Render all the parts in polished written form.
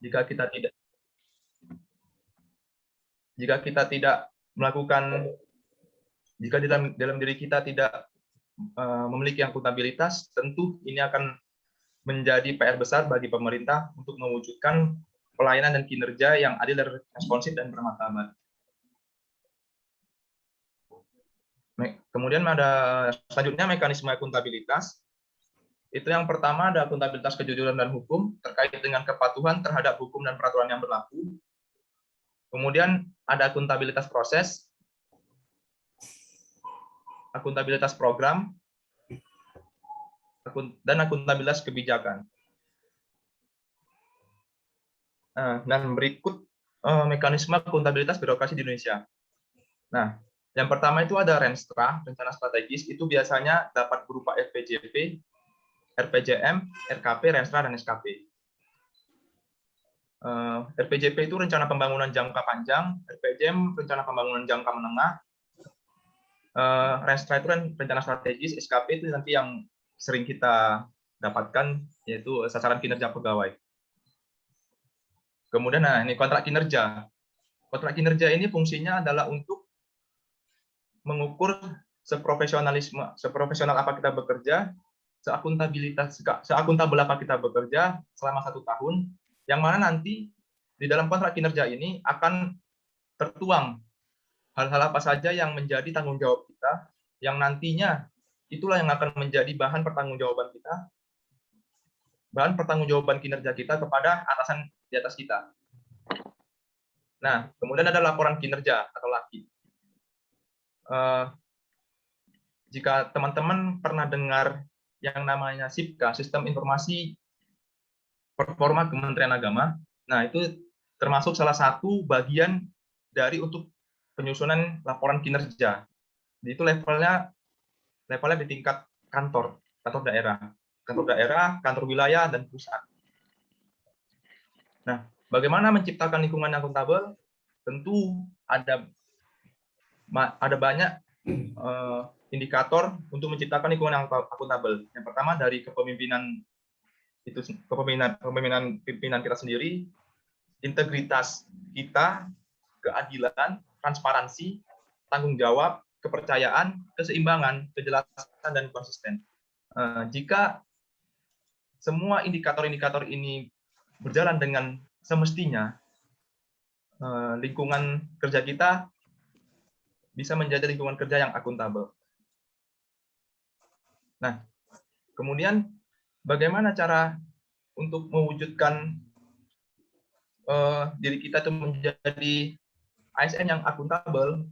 Jika kita tidak melakukan, jika dalam diri kita tidak memiliki akuntabilitas, tentu ini akan menjadi PR besar bagi pemerintah untuk mewujudkan pelayanan dan kinerja yang adil dan responsif dan bermartabat. Kemudian ada selanjutnya mekanisme akuntabilitas. Itu yang pertama ada akuntabilitas kejujuran dan hukum terkait dengan kepatuhan terhadap hukum dan peraturan yang berlaku. Kemudian ada akuntabilitas proses, akuntabilitas program, dan akuntabilitas kebijakan. Dan berikut mekanisme akuntabilitas birokrasi di Indonesia. Nah, yang pertama itu ada Renstra, rencana strategis, itu biasanya dapat berupa RPJP, RPJM, RKP, Renstra, dan SKP. RPJP itu rencana pembangunan jangka panjang, RPJM rencana pembangunan jangka menengah, Renstra itu rencana strategis, SKP itu nanti yang sering kita dapatkan, yaitu sasaran kinerja pegawai. Kemudian, nah ini kontrak kinerja. Kontrak kinerja ini fungsinya adalah untuk mengukur seprofesional apa kita bekerja, seakuntabel apa kita bekerja selama 1 tahun, yang mana nanti di dalam kontrak kinerja ini akan tertuang hal-hal apa saja yang menjadi tanggung jawab kita, yang nantinya itulah yang akan menjadi bahan pertanggungjawaban kita, bahan pertanggungjawaban kinerja kita kepada atasan di atas kita. Nah, kemudian ada laporan kinerja atau LAKI. Jika teman-teman pernah dengar yang namanya SIPKA, Sistem Informasi Performa Kementerian Agama, nah itu termasuk salah satu bagian dari untuk penyusunan laporan kinerja. Itu levelnya di tingkat kantor daerah, kantor wilayah, dan pusat. Nah, bagaimana menciptakan lingkungan yang akuntabel? Tentu ada banyak indikator untuk menciptakan lingkungan yang akuntabel. Yang pertama dari kepemimpinan kita sendiri, integritas kita, keadilan, transparansi, tanggung jawab, kepercayaan, keseimbangan, kejelasan, dan konsisten. Jika semua indikator-indikator ini berjalan dengan semestinya, lingkungan kerja kita bisa menjadi lingkungan kerja yang akuntabel. Nah, kemudian bagaimana cara untuk mewujudkan diri kita itu menjadi ASN yang akuntabel?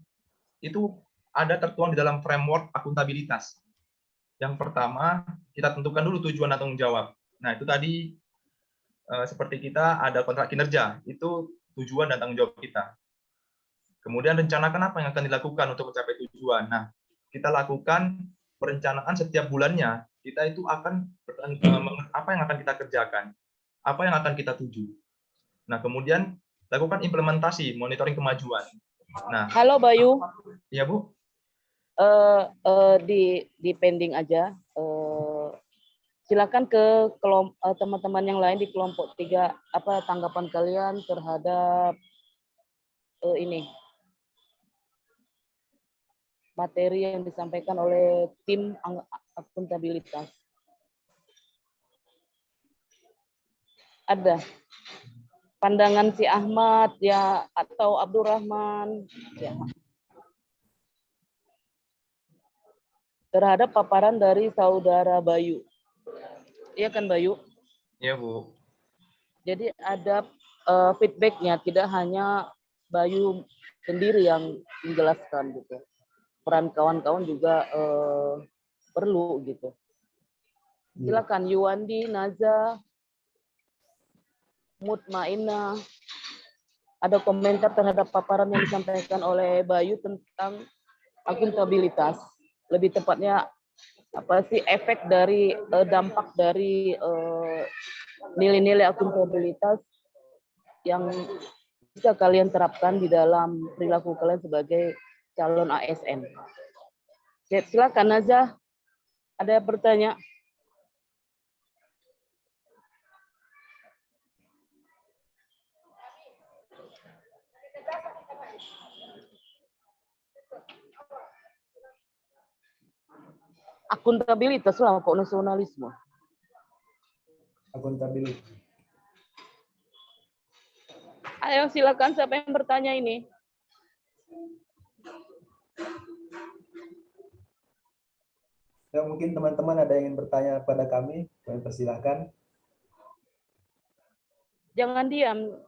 Itu ada tertuang di dalam framework akuntabilitas. Yang pertama, kita tentukan dulu tujuan dan tanggung jawab. Nah, itu tadi seperti kita ada kontrak kinerja, itu tujuan dan tanggung jawab kita. Kemudian rencanakan apa yang akan dilakukan untuk mencapai tujuan. Nah, kita lakukan perencanaan setiap bulannya. Kita itu akan apa yang akan kita kerjakan, apa yang akan kita tuju. Nah, kemudian lakukan implementasi, monitoring kemajuan. Nah, halo Bayu. Iya, Bu. Di pending aja. Silakan ke teman-teman yang lain di kelompok 3, apa tanggapan kalian terhadap ini materi yang disampaikan oleh tim akuntabilitas. Ada pandangan si Ahmad ya atau Abdurrahman ya terhadap paparan dari saudara Bayu. Iya kan Bayu? Iya, Bu. Jadi ada feedbacknya, tidak hanya Bayu sendiri yang menjelaskan gitu. Peran kawan-kawan juga perlu gitu. Silakan Yuwandi, Naza, Mutmainah, ada komentar terhadap paparan yang disampaikan oleh Bayu tentang akuntabilitas. Lebih tepatnya apa sih efek dari dampak dari nilai-nilai akuntabilitas yang bisa kalian terapkan di dalam perilaku kalian sebagai calon ASN. Silakan Naza, ada yang bertanya? Akuntabilitas lah, kok nasionalisme. Akuntabilitas. Ayo silakan, siapa yang bertanya ini? Ya, mungkin teman-teman ada yang ingin bertanya pada kami, kami persilahkan. Jangan diam.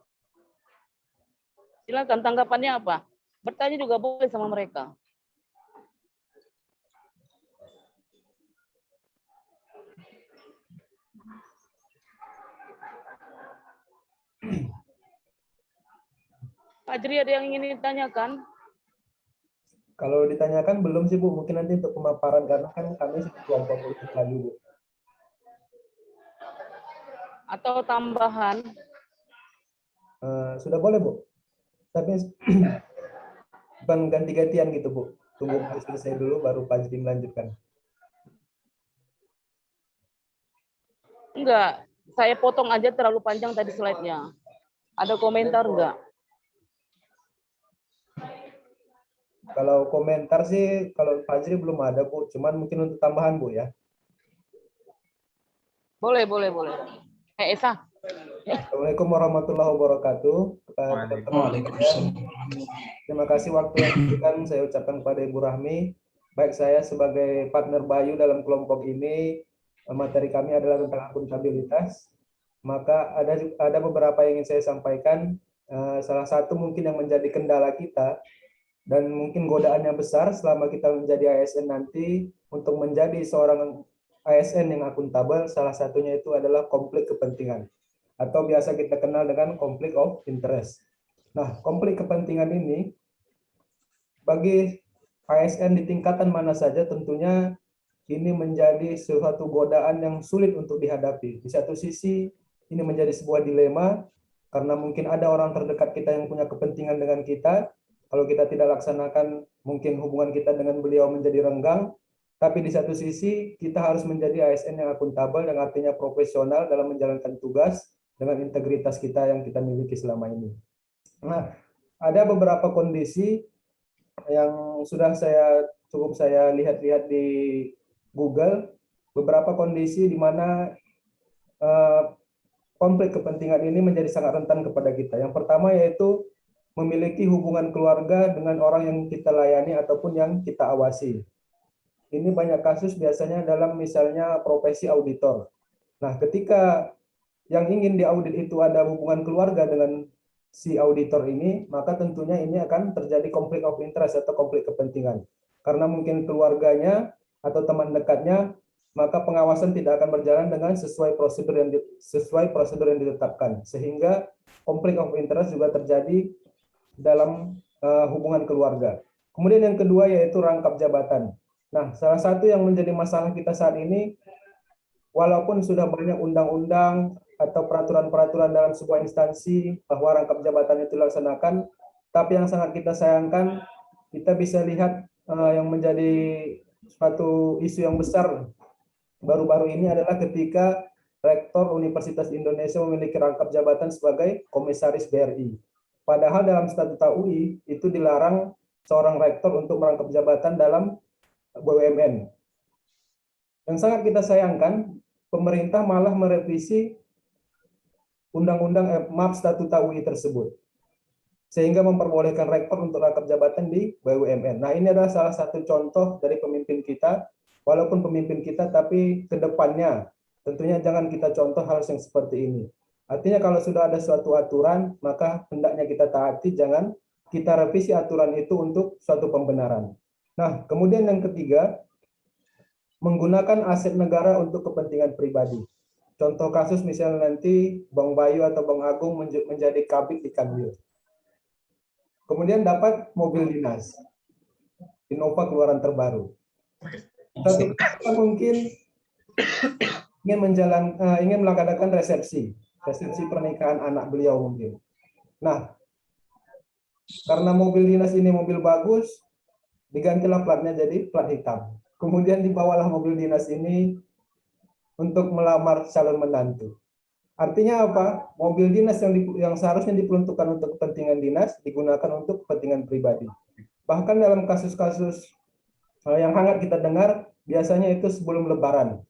Silakan, tanggapannya apa? Bertanya juga boleh sama mereka. Pak Jri, ada yang ingin ditanyakan? Kalau ditanyakan belum sih Bu, mungkin nanti untuk pemaparan karena kan kami kelompok politik lagi Bu. Atau tambahan? Sudah boleh Bu, tapi bukan ganti-gantian gitu Bu. Tunggu selesai dulu baru Pak Jri melanjutkan. Enggak, saya potong aja terlalu panjang tadi slide-nya. Ada komentar enggak? Kalau komentar sih, kalau Pak Jri belum ada Bu, cuman mungkin untuk tambahan Bu ya. Boleh. Esa. Assalamualaikum warahmatullahi wabarakatuh. Teman-teman, terima kasih waktu yang diberikan saya ucapkan kepada Ibu Rahmi. Baik saya sebagai partner Bayu dalam kelompok ini, materi kami adalah tentang akuntabilitas. Maka ada beberapa yang ingin saya sampaikan. Salah satu mungkin yang menjadi kendala kita dan mungkin godaannya besar selama kita menjadi ASN nanti untuk menjadi seorang ASN yang akuntabel, salah satunya itu adalah konflik kepentingan atau biasa kita kenal dengan konflik of interest. Nah, konflik kepentingan ini bagi ASN di tingkatan mana saja tentunya ini menjadi suatu godaan yang sulit untuk dihadapi. Di satu sisi ini menjadi sebuah dilema karena mungkin ada orang terdekat kita yang punya kepentingan dengan kita. Kalau kita tidak laksanakan, mungkin hubungan kita dengan beliau menjadi renggang. Tapi di satu sisi kita harus menjadi ASN yang akuntabel, yang artinya profesional dalam menjalankan tugas dengan integritas kita yang kita miliki selama ini. Nah, ada beberapa kondisi yang sudah cukup saya lihat-lihat di Google, beberapa kondisi di mana konflik kepentingan ini menjadi sangat rentan kepada kita. Yang pertama yaitu memiliki hubungan keluarga dengan orang yang kita layani ataupun yang kita awasi. Ini banyak kasus biasanya dalam misalnya profesi auditor. Nah, ketika yang ingin diaudit itu ada hubungan keluarga dengan si auditor ini, maka tentunya ini akan terjadi konflik of interest atau konflik kepentingan. Karena mungkin keluarganya atau teman dekatnya, maka pengawasan tidak akan berjalan dengan sesuai prosedur yang ditetapkan. Sehingga konflik of interest juga terjadi dalam hubungan keluarga. Kemudian yang kedua yaitu rangkap jabatan. Nah, salah satu yang menjadi masalah kita saat ini, walaupun sudah banyak undang-undang atau peraturan-peraturan dalam sebuah instansi bahwa rangkap jabatan itu dilaksanakan, tapi yang sangat kita sayangkan, kita bisa lihat yang menjadi suatu isu yang besar baru-baru ini adalah ketika Rektor Universitas Indonesia memiliki rangkap jabatan sebagai Komisaris BRI. Padahal dalam statuta UI itu dilarang seorang rektor untuk merangkap jabatan dalam BUMN. Yang sangat kita sayangkan, pemerintah malah merevisi statuta UI tersebut, sehingga memperbolehkan rektor untuk rangkap jabatan di BUMN. Nah, ini adalah salah satu contoh dari pemimpin kita, walaupun pemimpin kita, tapi ke depannya tentunya jangan kita contoh hal yang seperti ini. Artinya kalau sudah ada suatu aturan, maka hendaknya kita taati, jangan kita revisi aturan itu untuk suatu pembenaran. Nah, kemudian yang ketiga, menggunakan aset negara untuk kepentingan pribadi. Contoh kasus misalnya nanti Bang Bayu atau Bang Agung menjadi kabid di Kanwil. Kemudian dapat mobil dinas, Innova keluaran terbaru. Tapi kita mungkin ingin melaksanakan resepsi pernikahan anak beliau mungkin. Nah, karena mobil dinas ini mobil bagus, digantilah platnya jadi plat hitam. Kemudian dibawalah mobil dinas ini untuk melamar calon menantu. Artinya apa? Mobil dinas yang seharusnya diperuntukkan untuk kepentingan dinas digunakan untuk kepentingan pribadi. Bahkan dalam kasus-kasus yang hangat kita dengar, biasanya itu sebelum Lebaran.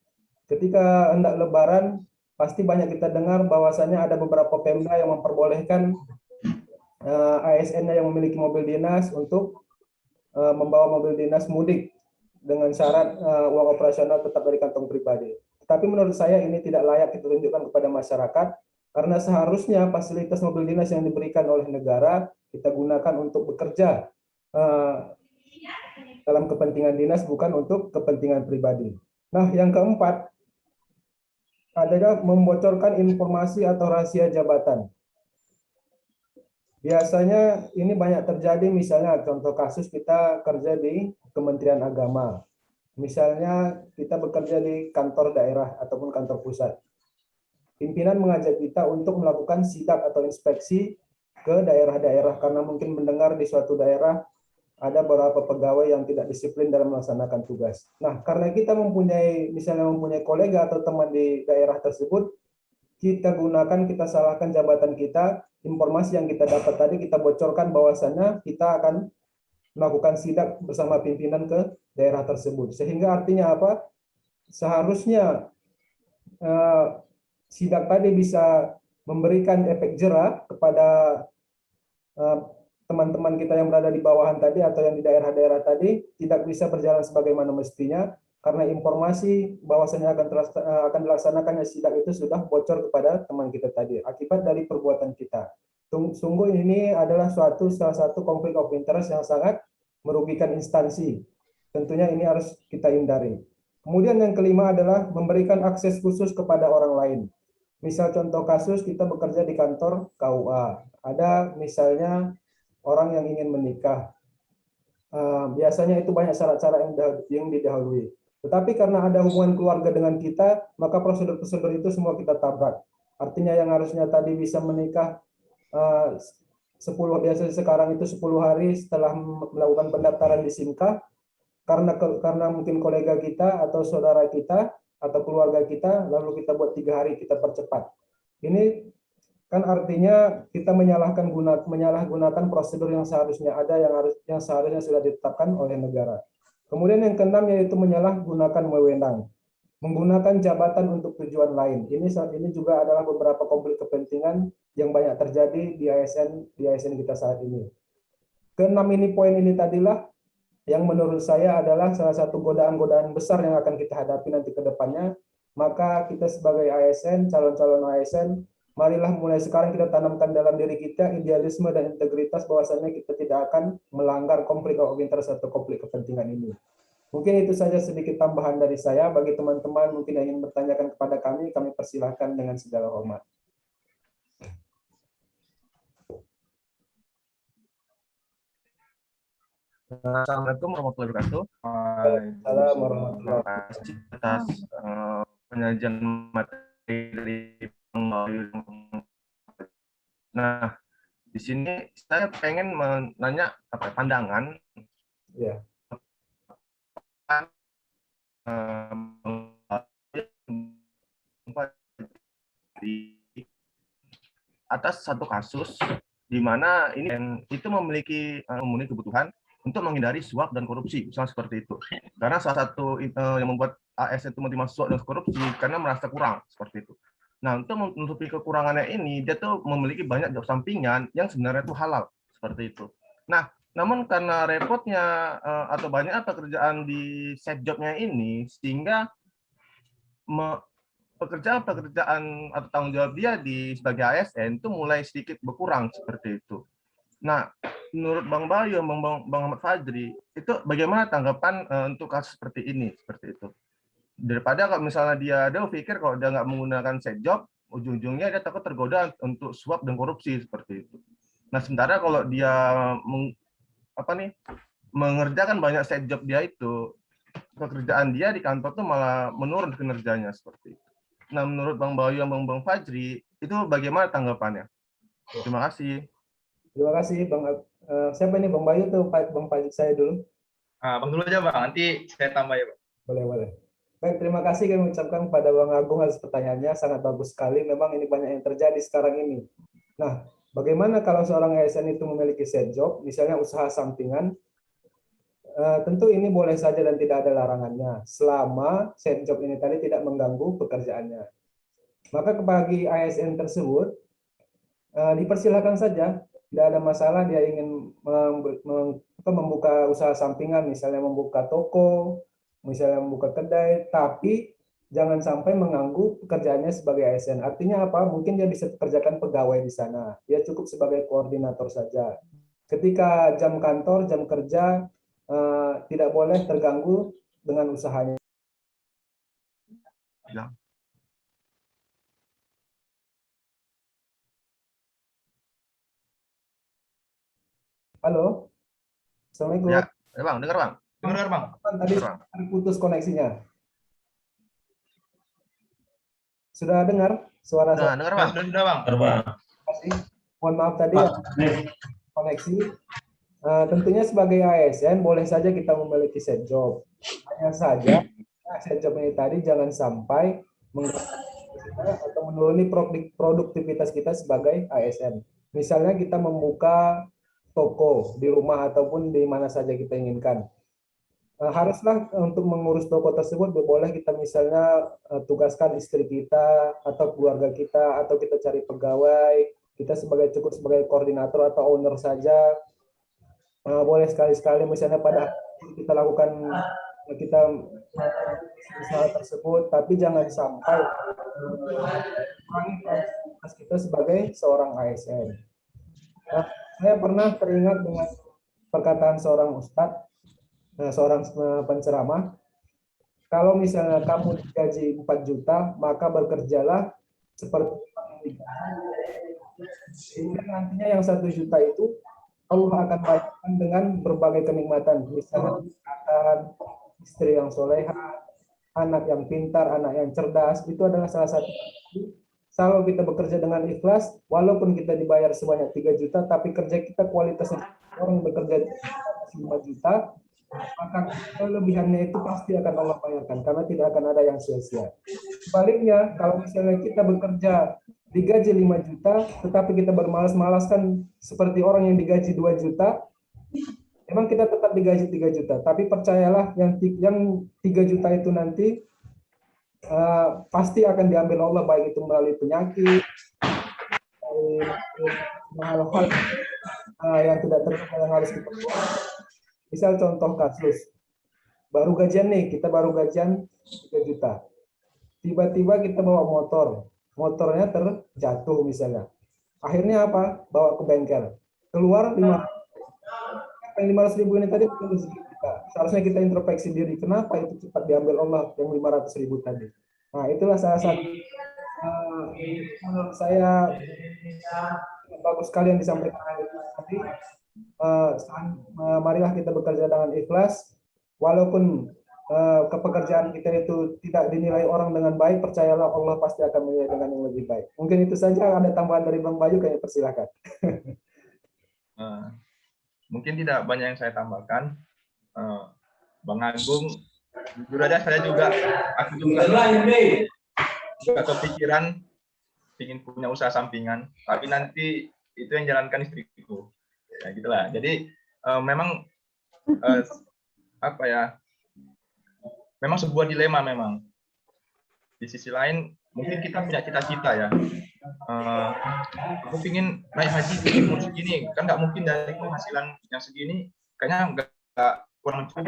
Ketika hendak Lebaran, pasti banyak kita dengar bahwasannya ada beberapa Pemda yang memperbolehkan ASN-nya yang memiliki mobil dinas untuk membawa mobil dinas mudik dengan syarat uang operasional tetap dari kantong pribadi. Tapi menurut saya ini tidak layak kita tunjukkan kepada masyarakat, karena seharusnya fasilitas mobil dinas yang diberikan oleh negara kita gunakan untuk bekerja dalam kepentingan dinas, bukan untuk kepentingan pribadi. Nah, yang keempat adalah membocorkan informasi atau rahasia jabatan. Biasanya ini banyak terjadi, misalnya contoh kasus kita kerja di Kementerian Agama. Misalnya kita bekerja di kantor daerah ataupun kantor pusat. Pimpinan mengajak kita untuk melakukan sidak atau inspeksi ke daerah-daerah karena mungkin mendengar di suatu daerah ada beberapa pegawai yang tidak disiplin dalam melaksanakan tugas. Nah, karena kita misalnya mempunyai kolega atau teman di daerah tersebut, kita salahkan jabatan kita, informasi yang kita dapat tadi kita bocorkan bahwasannya kita akan melakukan sidak bersama pimpinan ke daerah tersebut. Sehingga artinya apa? Seharusnya sidak tadi bisa memberikan efek jera kepada teman-teman kita yang berada di bawahan tadi atau yang di daerah-daerah tadi, tidak bisa berjalan sebagaimana mestinya karena informasi bahwasanya akan dilaksanakannya sidak itu sudah bocor kepada teman kita tadi akibat dari perbuatan kita. Sungguh ini adalah salah satu konflik of interest yang sangat merugikan instansi. Tentunya ini harus kita hindari. Kemudian yang kelima adalah memberikan akses khusus kepada orang lain. Misal contoh kasus kita bekerja di kantor KUA. Ada misalnya orang yang ingin menikah. Biasanya itu banyak syarat-syarat yang didahului. Tetapi karena ada hubungan keluarga dengan kita, maka prosedur-prosedur itu semua kita tabrak. Artinya yang harusnya tadi bisa menikah 10, biasanya sekarang itu 10 hari setelah melakukan pendaftaran di SIMKA, karena mungkin kolega kita atau saudara kita atau keluarga kita, lalu kita buat 3 hari, kita percepat. Ini kan artinya kita menyalahgunakan prosedur yang seharusnya ada, yang seharusnya sudah ditetapkan oleh negara. Kemudian yang keenam yaitu menyalahgunakan wewenang, menggunakan jabatan untuk tujuan lain. Ini juga adalah beberapa konflik kepentingan yang banyak terjadi di ASN kita saat ini. Keenam ini, poin ini tadilah yang menurut saya adalah salah satu godaan-godaan besar yang akan kita hadapi nanti ke depannya. Maka kita sebagai ASN, calon-calon ASN, marilah mulai sekarang kita tanamkan dalam diri kita idealisme dan integritas bahwasannya kita tidak akan melanggar konflik of interest atau konflik kepentingan ini. Mungkin itu saja sedikit tambahan dari saya. Bagi teman-teman mungkin yang ingin bertanyakan kepada kami persilahkan dengan segala hormat. Assalamualaikum warahmatullahi wabarakatuh. Waalaikumsalam warahmatullahi Terima kasih atas penyajian materi dari Bang Bayu. Nah, di sini saya pengen menanya pandangan. Ya. Atas satu kasus di mana ini itu memiliki memenuhi kebutuhan untuk menghindari suap dan korupsi, misalnya seperti itu. Karena salah satu yang membuat ASN itu menerima suap dan korupsi karena merasa kurang seperti itu. Nah, untuk menutupi kekurangannya ini, dia tuh memiliki banyak job sampingan yang sebenarnya itu halal seperti itu. Nah, namun karena repotnya atau banyak pekerjaan di side jobnya ini, sehingga pekerjaan atau tanggung jawab dia sebagai ASN itu mulai sedikit berkurang seperti itu. Nah, menurut Bang Bayu, Bang Ahmad Fajri, itu bagaimana tanggapan untuk kasus seperti ini, seperti itu? Daripada kalau misalnya dia pikir kalau dia nggak menggunakan side job, ujung-ujungnya dia takut tergoda untuk suap dan korupsi seperti itu. Nah, sementara kalau dia mengerjakan banyak side job dia itu, pekerjaan dia di kantor tuh malah menurun kinerjanya seperti itu. Nah, menurut Bang Bayu dan Bang Fajri, itu bagaimana tanggapannya? Terima kasih. Terima kasih, Bang. Siapa ini, Bang Bayu atau Bang Fajri? Saya dulu. Bang dulu aja, Bang. Nanti saya tambah ya, Bang. Boleh. Baik, terima kasih kami ucapkan kepada Bang Agung atas pertanyaannya. Sangat bagus sekali. Memang ini banyak yang terjadi sekarang ini. Nah, bagaimana kalau seorang ASN itu memiliki side job, misalnya usaha sampingan, tentu ini boleh saja dan tidak ada larangannya selama side job ini tadi tidak mengganggu pekerjaannya. Maka bagi ASN tersebut dipersilakan saja, tidak ada masalah dia ingin membuka usaha sampingan, misalnya membuka toko, misalnya membuka kedai, tapi jangan sampai mengganggu pekerjaannya sebagai ASN. Artinya apa? Mungkin dia bisa pekerjakan pegawai di sana. Dia cukup sebagai koordinator saja. Ketika jam kantor, jam kerja tidak boleh terganggu dengan usahanya. Ya. Halo, Assalamualaikum. Ya, Bang, dengar Bang. Dengar, Bang. Tadi putus koneksinya. Sudah dengar suara saya? Dengar Bang. Sudah, Bang. Mohon maaf tadi ya, koneksi. Tentunya sebagai ASN boleh saja kita memiliki set job. Hanya saja set job ini tadi jangan sampai atau menuruni produktivitas kita sebagai ASN. Misalnya kita membuka toko di rumah ataupun di mana saja kita inginkan. Haruslah untuk mengurus toko tersebut boleh kita misalnya tugaskan istri kita atau keluarga kita, atau kita cari pegawai, kita cukup sebagai koordinator atau owner saja. Boleh sekali-sekali misalnya pada kita lakukan usaha tersebut, tapi jangan sampai kurangi kita sebagai seorang ASN. Saya pernah teringat dengan perkataan seorang ustadz, seorang penceramah, kalau misalnya kamu digaji 4 juta, maka bekerjalah seperti sehingga nantinya yang 1 juta itu Allah akan bayarkan dengan berbagai kenikmatan, misalnya kesehatan, istri yang soleha, anak yang pintar, anak yang cerdas. Itu adalah salah satu. Kalau kita bekerja dengan ikhlas, walaupun kita dibayar sebanyak 3 juta, tapi kerja kita kualitasnya orang bekerja 5 juta, maka kelebihannya itu pasti akan Allah bayarkan, karena tidak akan ada yang sia-sia. Sebaliknya, kalau misalnya kita bekerja digaji 5 juta, tetapi kita bermalas-malaskan seperti orang yang digaji 2 juta, memang kita tetap digaji 3 juta, tapi percayalah yang 3 juta itu nanti pasti akan diambil Allah, baik itu melalui penyakit, hal-hal yang tidak terduga yang harus kita buat. Misal contoh kasus, baru gajian nih, kita baru gajian 3 juta. Tiba-tiba kita bawa motornya terjatuh misalnya. Akhirnya apa? Bawa ke bengkel. Keluar 500 ribu ini tadi bukan rezeki kita. Seharusnya kita introspeksi diri, kenapa itu cepat diambil Allah yang 500 ribu tadi. Nah, itulah salah satu menurut saya bagus sekali yang disampaikan tadi. Marilah kita bekerja dengan ikhlas, walaupun kepekerjaan kita itu tidak dinilai orang dengan baik, percayalah Allah pasti akan menilai dengan yang lebih baik. Mungkin itu saja. Ada tambahan dari Bang Bayu, kayaknya persilakan. Mungkin tidak banyak yang saya tambahkan. Bang Agung, jujur aja aku juga kepikiran ingin punya usaha sampingan, tapi nanti itu yang jalankan istriku. Ya gitulah. Jadi memang memang sebuah dilema memang. Di sisi lain mungkin kita punya cita-cita ya. Aku ingin naik haji di umur segini, kan nggak mungkin dari penghasilan yang segini, kayaknya nggak kurang cukup.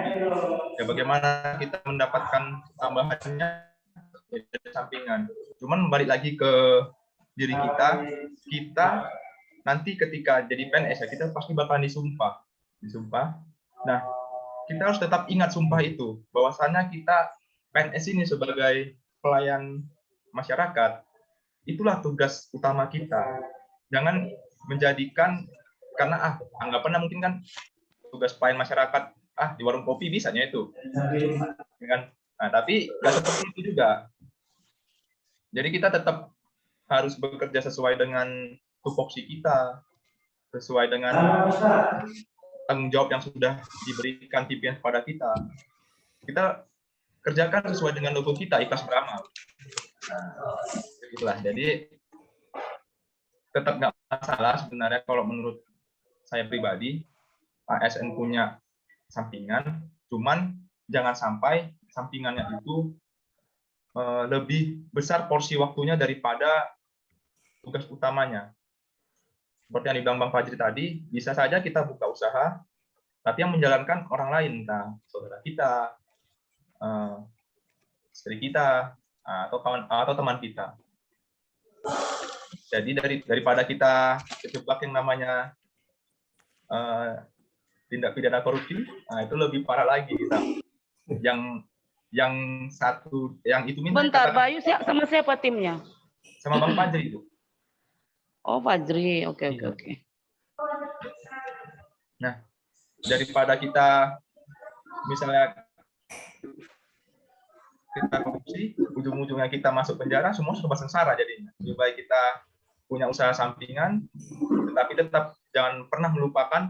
Ya bagaimana kita mendapatkan tambahannya dari sampingan. Cuman balik lagi ke diri kita nanti ketika jadi PNS ya, kita pasti bakalan disumpah. Nah, kita harus tetap ingat sumpah itu, bahwasannya kita PNS ini sebagai pelayan masyarakat, itulah tugas utama kita. Jangan menjadikan, karena anggapannya mungkin kan tugas pelayan masyarakat, di warung kopi bisanya itu. Nah, tapi nggak seperti itu juga. Jadi kita tetap harus bekerja sesuai dengan tupoksi kita, sesuai dengan tanggung jawab yang sudah diberikan pimpinan kepada kita. Kita kerjakan sesuai dengan logo kita, ikhlas beramal. Nah, itulah. Jadi tetap nggak masalah sebenarnya kalau menurut saya pribadi, ASN punya sampingan, cuman jangan sampai sampingannya itu lebih besar porsi waktunya daripada tugas utamanya. Seperti yang dibilang Bang Fajri tadi, bisa saja kita buka usaha, tapi yang menjalankan orang lain, entah saudara kita, istri kita, atau teman kita. Jadi daripada kita kejebak yang namanya tindak pidana korupsi, itu lebih parah lagi kita. Yang itu Bentar, Bayu sama siapa timnya? sama Bang Fajri itu. Oh, Fajri. Oke. Nah, daripada kita misalnya kita korupsi, ujung-ujungnya kita masuk penjara, semua serba sengsara jadinya. Lebih baik kita punya usaha sampingan, tetapi tetap jangan pernah melupakan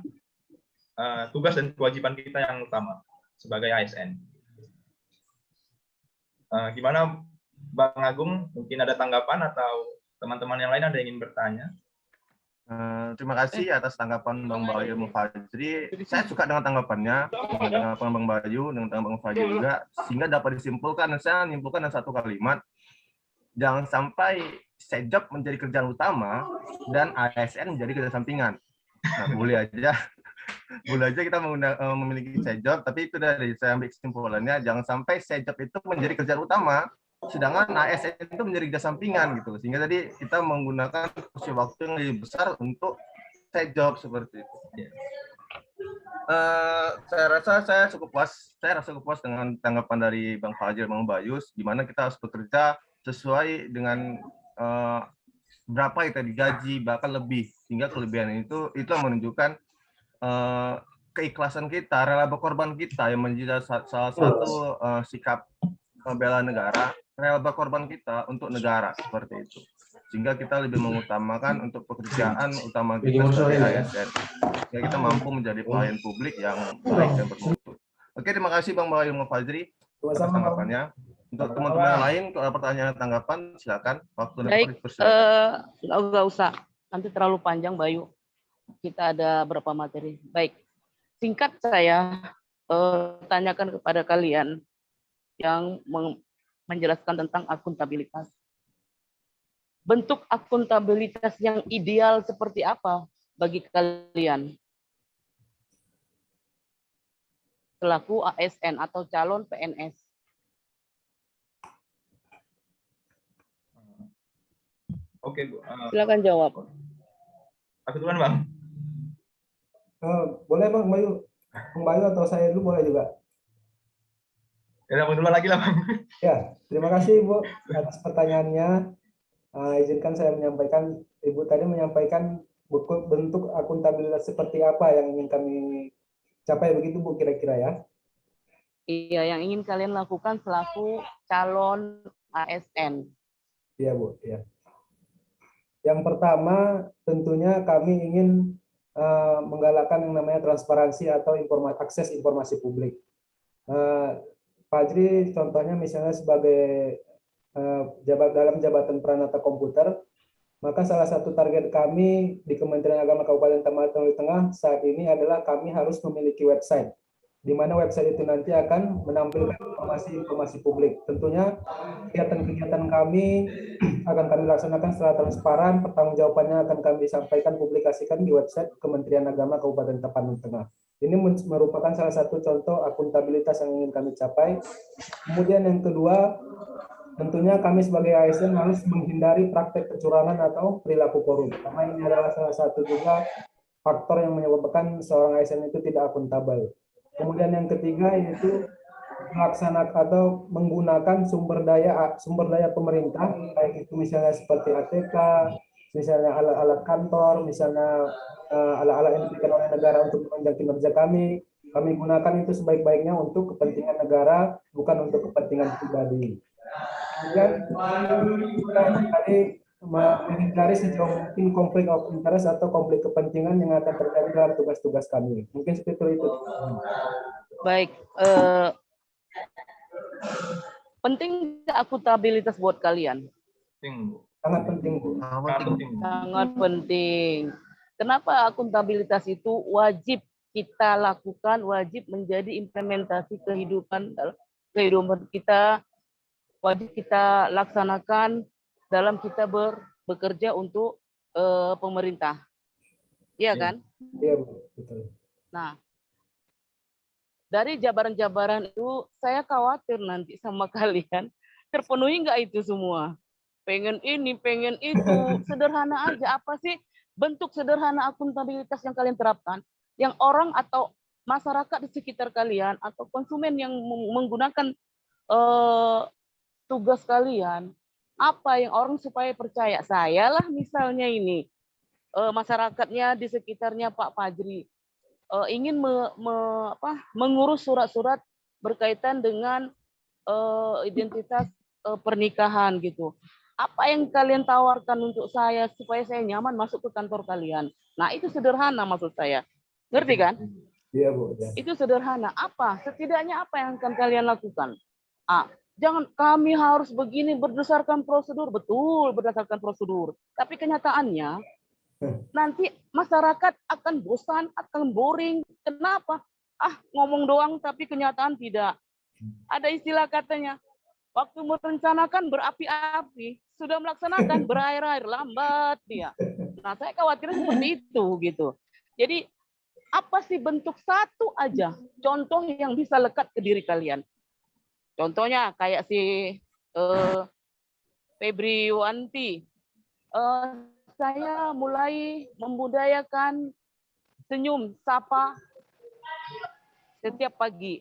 tugas dan kewajiban kita yang utama sebagai ASN. Gimana Bang Agung? Mungkin ada tanggapan atau teman-teman yang lain ada yang ingin bertanya? Terima kasih atas tanggapan Bang Bayu dan Fajri. Saya suka dengan tanggapannya, dengan tanggapan Bang Bayu, dengan tanggapan Bang Fajri juga, sehingga dapat disimpulkan, saya menyimpulkan dalam satu kalimat, jangan sampai sejjob menjadi kerjaan utama dan ASN menjadi kerja sampingan. Nah, boleh aja kita memiliki sejjob, tapi itu dari saya ambil kesimpulannya, jangan sampai sejjob itu menjadi kerjaan utama, sedangkan ASN itu menjadi kerja sampingan gitu. Sehingga tadi kita menggunakan porsi waktu yang lebih besar untuk sejjob seperti itu. Saya rasa saya cukup puas dengan tanggapan dari Bang Fajri dan Bang Bayus, di mana kita harus bekerja sesuai dengan berapa kita digaji, bahkan lebih, sehingga kelebihan itu yang menunjukkan keikhlasan kita, rela berkorban kita, yang menjadi salah satu sikap bela negara, rela berkorban kita untuk negara seperti itu, sehingga kita lebih mengutamakan untuk pekerjaan utama kita sebagai ASN, sehingga kita mampu menjadi pelayan publik yang baik dan bermutu. Oke, terima kasih Bang Bayu dan Bang Fajri atas tanggapannya. Untuk teman-teman yang lain, kalau ada pertanyaan tanggapan, silakan. Baik, nggak usah. Nanti terlalu panjang, Bayu. Kita ada berapa materi. Baik, singkat saya tanyakan kepada kalian yang menjelaskan tentang akuntabilitas. Bentuk akuntabilitas yang ideal seperti apa bagi kalian? Selaku ASN atau calon PNS. Oke, Bu. Silakan jawab. Aku duluan, Bang. Boleh Bang Bayu. Bang Bayu atau saya dulu boleh juga. Ya, Bang duluan lagi lah, Bang. Ya, terima kasih Bu atas pertanyaannya. Izinkan saya menyampaikan, Ibu tadi menyampaikan bentuk akuntabilitas seperti apa yang ingin kami capai, begitu Bu kira-kira ya? Iya, yang ingin kalian lakukan selaku calon ASN. Iya Bu, ya. Yang pertama tentunya kami ingin menggalakkan yang namanya transparansi atau akses informasi publik. Fajri contohnya misalnya sebagai dalam jabatan Pranata Komputer, maka salah satu target kami di Kementerian Agama Kabupaten Tamalate Tengah saat ini adalah kami harus memiliki website, di mana website itu nanti akan menampilkan informasi publik. Tentunya kegiatan-kegiatan kami akan kami laksanakan secara transparan, pertanggungjawabannya akan kami sampaikan, publikasikan di website Kementerian Agama Kabupaten Tapanuli Tengah. Ini merupakan salah satu contoh akuntabilitas yang ingin kami capai. Kemudian yang kedua, tentunya kami sebagai ASN harus menghindari praktek kecurangan atau perilaku korup, karena ini adalah salah satu juga faktor yang menyebabkan seorang ASN itu tidak akuntabel. Kemudian yang ketiga yaitu melaksanakan atau menggunakan sumber daya pemerintah, baik itu misalnya seperti ATK, misalnya alat-alat kantor, misalnya alat-alat yang diberikan oleh negara untuk menunjang kinerja kami gunakan itu sebaik-baiknya untuk kepentingan negara, bukan untuk kepentingan pribadi. Kemudian tadi menghindari sejauh mungkin konflik of interest atau konflik kepentingan yang akan terjadi dalam tugas-tugas kami. Mungkin seperti itu. Baik, penting akuntabilitas buat kalian? Sangat penting, Bu. Sangat penting. Kenapa akuntabilitas itu wajib kita lakukan wajib menjadi implementasi kehidupan kita, wajib kita laksanakan dalam kita bekerja untuk pemerintah. Iya kan? Iya, Bu. Betul. Nah, dari jabaran-jabaran itu saya khawatir nanti sama kalian terpenuhi nggak itu semua. Pengen ini, pengen itu, sederhana aja. Apa sih bentuk sederhana akuntabilitas yang kalian terapkan? Yang orang atau masyarakat di sekitar kalian atau konsumen yang menggunakan tugas kalian, apa yang orang supaya percaya? Saya lah misalnya ini, masyarakatnya di sekitarnya Pak Fajri, ingin mengurus surat-surat berkaitan dengan identitas pernikahan gitu. Apa yang kalian tawarkan untuk saya supaya saya nyaman masuk ke kantor kalian? Nah, itu sederhana maksud saya. Ngerti kan? Iya, Bu. Ya. Itu sederhana. Apa? Setidaknya apa yang akan kalian lakukan? Jangan kami harus begini berdasarkan prosedur. Betul, berdasarkan prosedur. Tapi kenyataannya nanti masyarakat akan bosan, akan boring. Kenapa? Ngomong doang tapi kenyataan tidak. Ada istilah katanya, waktu merencanakan berapi-api, sudah melaksanakan berair-air, lambat dia. Nah, saya khawatir seperti itu gitu. Jadi apa sih bentuk satu aja contoh yang bisa lekat ke diri kalian? Contohnya kayak si Febri Wanti. Saya mulai membudayakan senyum sapa setiap pagi.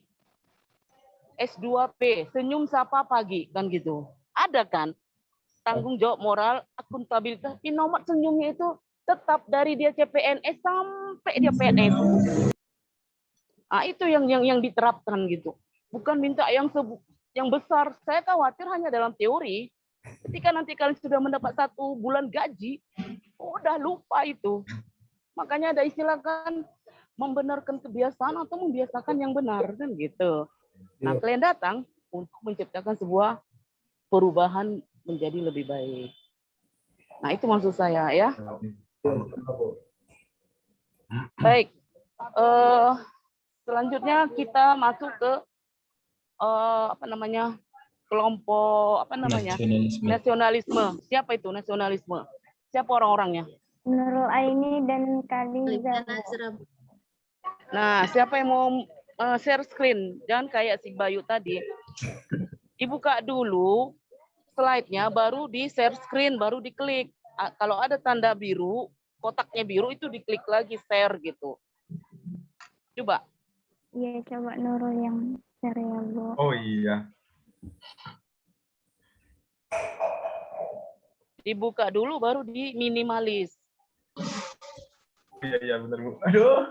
S2P, senyum sapa pagi, kan gitu. Ada kan tanggung jawab moral, akuntabilitas, tapi nomor senyumnya itu tetap dari dia CPNS sampai dia PNS. Itu yang diterapkan gitu. Bukan minta yang besar. Saya khawatir hanya dalam teori. Ketika nanti kalian sudah mendapat 1 bulan gaji, udah lupa itu. Makanya ada istilah kan membenarkan kebiasaan atau membiasakan yang benar kan gitu. Nah, kalian datang untuk menciptakan sebuah perubahan menjadi lebih baik. Nah, itu maksud saya ya. Baik. Selanjutnya kita masuk ke kelompok nasionalisme. Siapa itu nasionalisme? Siapa orang-orangnya? Nurul Aini dan Khadijah. Nah, siapa yang mau share screen? Jangan kayak si Bayu tadi. Dibuka dulu slide-nya, baru di share screen, baru diklik. Kalau ada tanda biru, kotaknya biru itu diklik lagi share gitu. Coba. Iya, coba Nurul yang share ya, Bu. Oh iya. Dibuka dulu baru di minimalis. Iya benar, Bu. Aduh.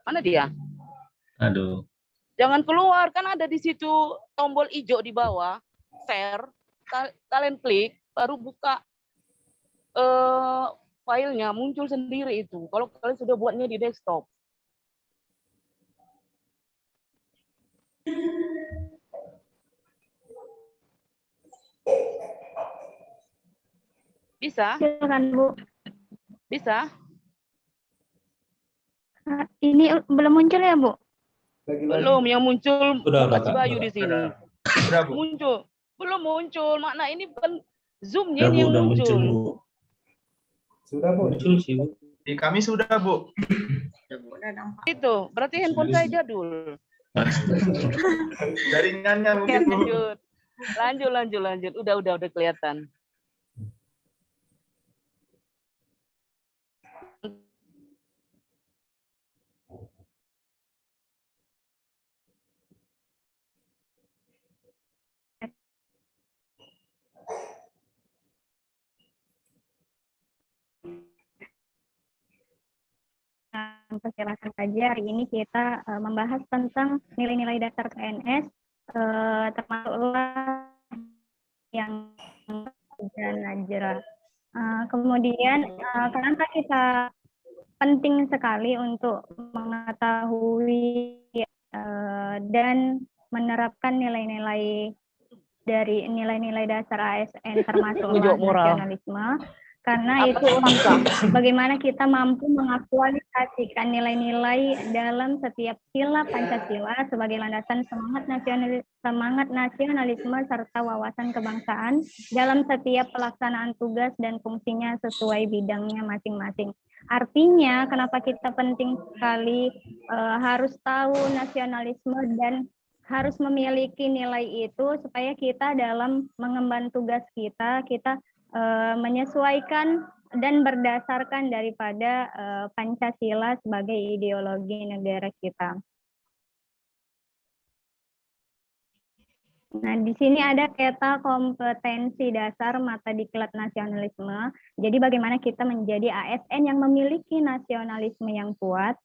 Mana dia? Aduh. Jangan keluar, kan ada di situ tombol hijau di bawah, share. Kalian klik, baru buka filenya, muncul sendiri itu. Kalau kalian sudah buatnya di desktop. Bisa? Silakan, Bu. Bisa? Ini belum muncul ya, Bu? Belum, yang muncul Mas Bayu di sini. Sudah, Bu. Muncul. Belum muncul. Makna ini kan Zoom-nya Ya, ini Bu, yang udah muncul. Bu. Sudah, Bu. Muncul sih, Bu. Di kami sudah, Bu. Itu, berarti handphone saya jadul. Jaringannya Oke, mungkin, Bu. lanjut. Udah kelihatan. Persilahkan saja. Hari ini kita membahas tentang nilai-nilai dasar PNS, termasuk yang dan Najra. Kemudian kenapa kita penting sekali untuk mengetahui dan menerapkan nilai-nilai dari nilai-nilai dasar ASN termasuk Tanggung jawab moral. nasionalisme. Karena itu untuk bagaimana kita mampu mengaktualisasikan nilai-nilai dalam setiap sila Pancasila sebagai landasan semangat nasionalisme serta wawasan kebangsaan dalam setiap pelaksanaan tugas dan fungsinya sesuai bidangnya masing-masing. Artinya, kenapa kita penting sekali harus tahu nasionalisme dan harus memiliki nilai itu supaya kita dalam mengemban tugas kita menyesuaikan dan berdasarkan daripada Pancasila sebagai ideologi negara kita. Nah, di sini ada kata kompetensi dasar mata diklat nasionalisme. Jadi bagaimana kita menjadi ASN yang memiliki nasionalisme yang kuat,